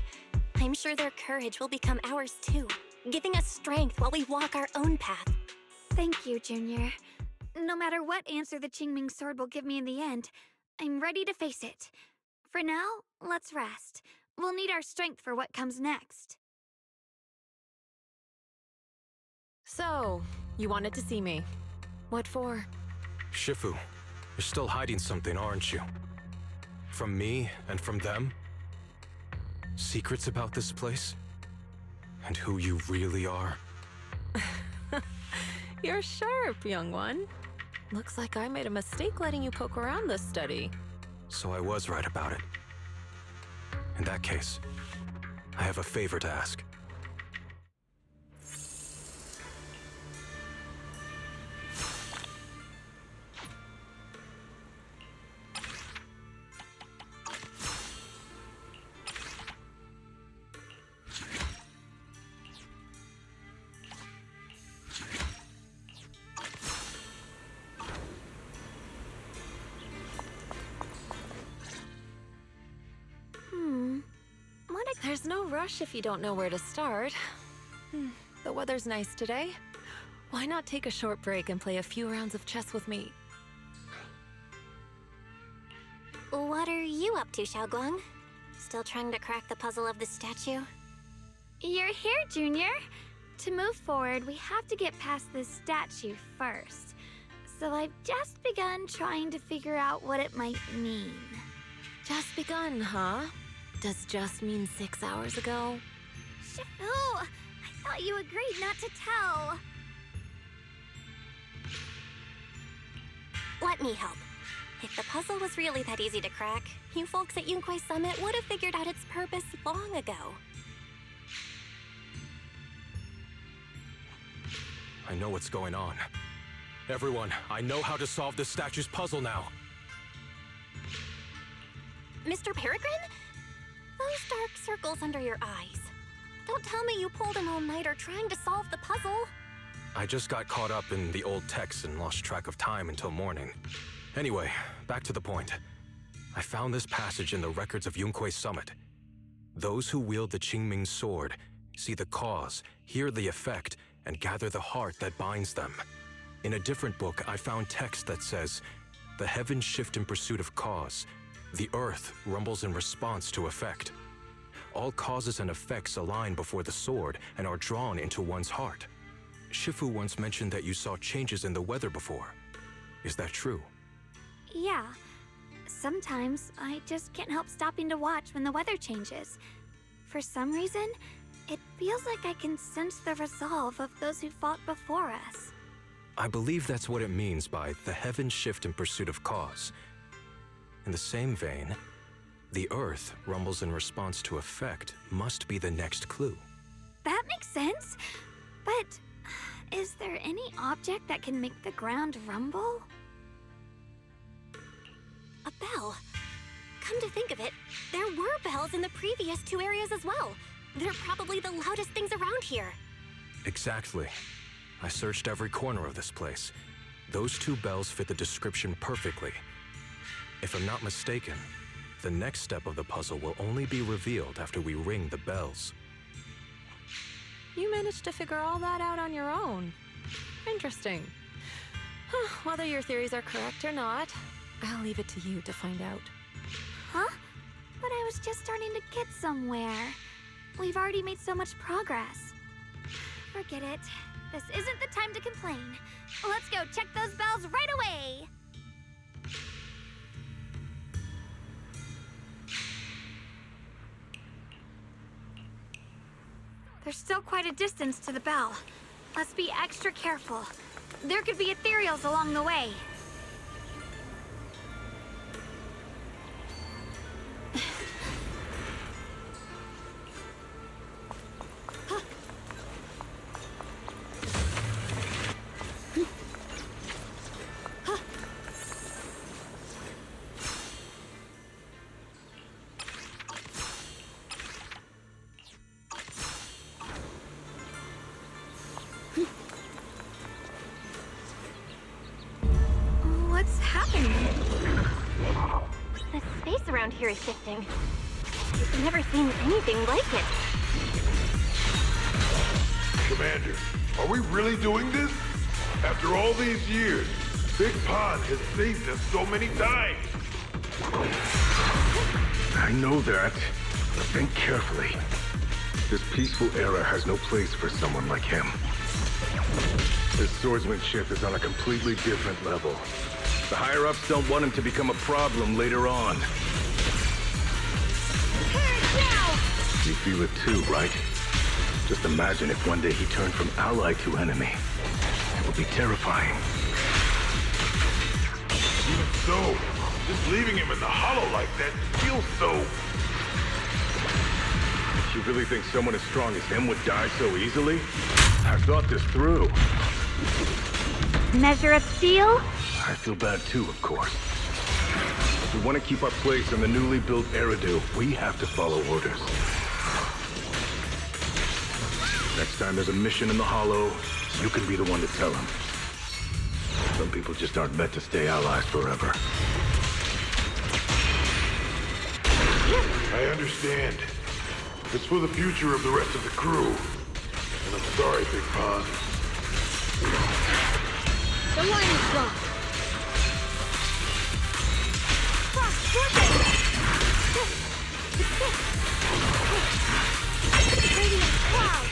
I'm sure their courage will become ours too, giving us strength while we walk our own path. Thank you, Junior. No matter what answer the Quingming Sword will give me in the end, I'm ready to face it. For now, let's rest. We'll need our strength for what comes next. So, you wanted to see me. What for? Shifu, you're still hiding something, aren't you? From me and from them? Secrets about this place? And who you really are? You're sharp, young one. Looks like I made a mistake letting you poke around this study. So I was right about it. In that case, I have a favor to ask. There's no rush if you don't know where to start. The weather's nice today. Why not take a short break and play a few rounds of chess with me? What are you up to, Xiaoguang? Still trying to crack the puzzle of the statue? You're here, Junior. To move forward, we have to get past this statue first. So I've just begun trying to figure out what it might mean. Just begun, huh? Does just mean 6 hours ago? Shifu, I thought you agreed not to tell. Let me help. If the puzzle was really that easy to crack, you folks at Yunquai Summit would have figured out its purpose long ago. I know what's going on. Everyone, I know how to solve this statue's puzzle now. Mr. Peregrine? Those dark circles under your eyes. Don't tell me you pulled an all-nighter trying to solve the puzzle. I just got caught up in the old texts and lost track of time until morning. Anyway, back to the point. I found this passage in the records of Yunquai Summit. Those who wield the Quingming Sword see the cause, hear the effect, and gather the heart that binds them. In a different book, I found text that says, "The heavens shift in pursuit of cause. The earth rumbles in response to effect. All causes and effects align before the sword and are drawn into one's heart." Shifu once mentioned that you saw changes in the weather before. Is that true? Yeah. Sometimes I just can't help stopping to watch when the weather changes. For some reason, it feels like I can sense the resolve of those who fought before us. I believe that's what it means by the heavens shift in pursuit of cause. In the same vein, the earth rumbles in response to effect must be the next clue. That makes sense. But is there any object that can make the ground rumble? A bell. Come to think of it, there were bells in the previous two areas as well. They're probably the loudest things around here. Exactly. I searched every corner of this place. Those two bells fit the description perfectly. If I'm not mistaken, the next step of the puzzle will only be revealed after we ring the bells. You managed to figure all that out on your own. Interesting. Whether your theories are correct or not, I'll leave it to you to find out. Huh? But I was just starting to get somewhere. We've already made so much progress. Forget it. This isn't the time to complain. Let's go check those bells right away! There's still quite a distance to the bell. Let's be extra careful. There could be ethereals along the way. What's happening? The space around here is shifting. I've never seen anything like it. Commander, are we really doing this? After all these years, Big Pond has saved us so many times. I know that, but think carefully. This peaceful era has no place for someone like him. His swordsmanship is on a completely different level. The higher-ups don't want him to become a problem later on. You feel it too, right? Just imagine if one day he turned from ally to enemy. It would be terrifying. Even so, just leaving him in the hollow like that feels so... You really think someone as strong as him would die so easily? I thought this through. Measure of steel? I feel bad too, of course. If we want to keep our place in the newly built Eridu, we have to follow orders. Next time there's a mission in the Hollow, you can be the one to tell them. Some people just aren't meant to stay allies forever. I understand. It's for the future of the rest of the crew. And I'm sorry, Big Pond. The line is blocked. Radiant cloud.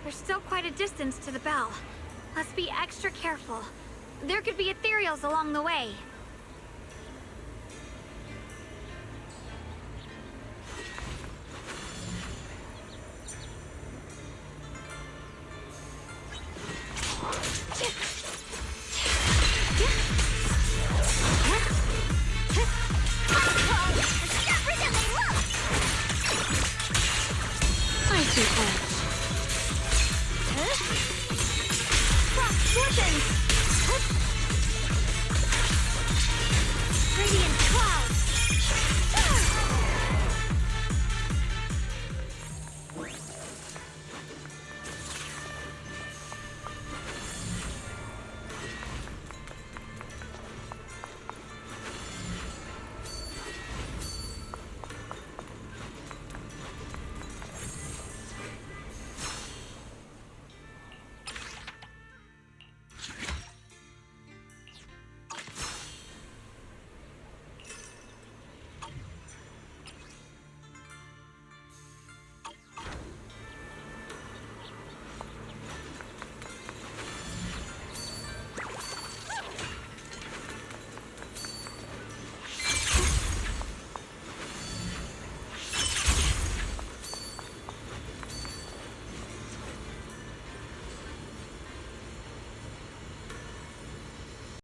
There's still quite a distance to the bell. Let's be extra careful. There could be ethereals along the way.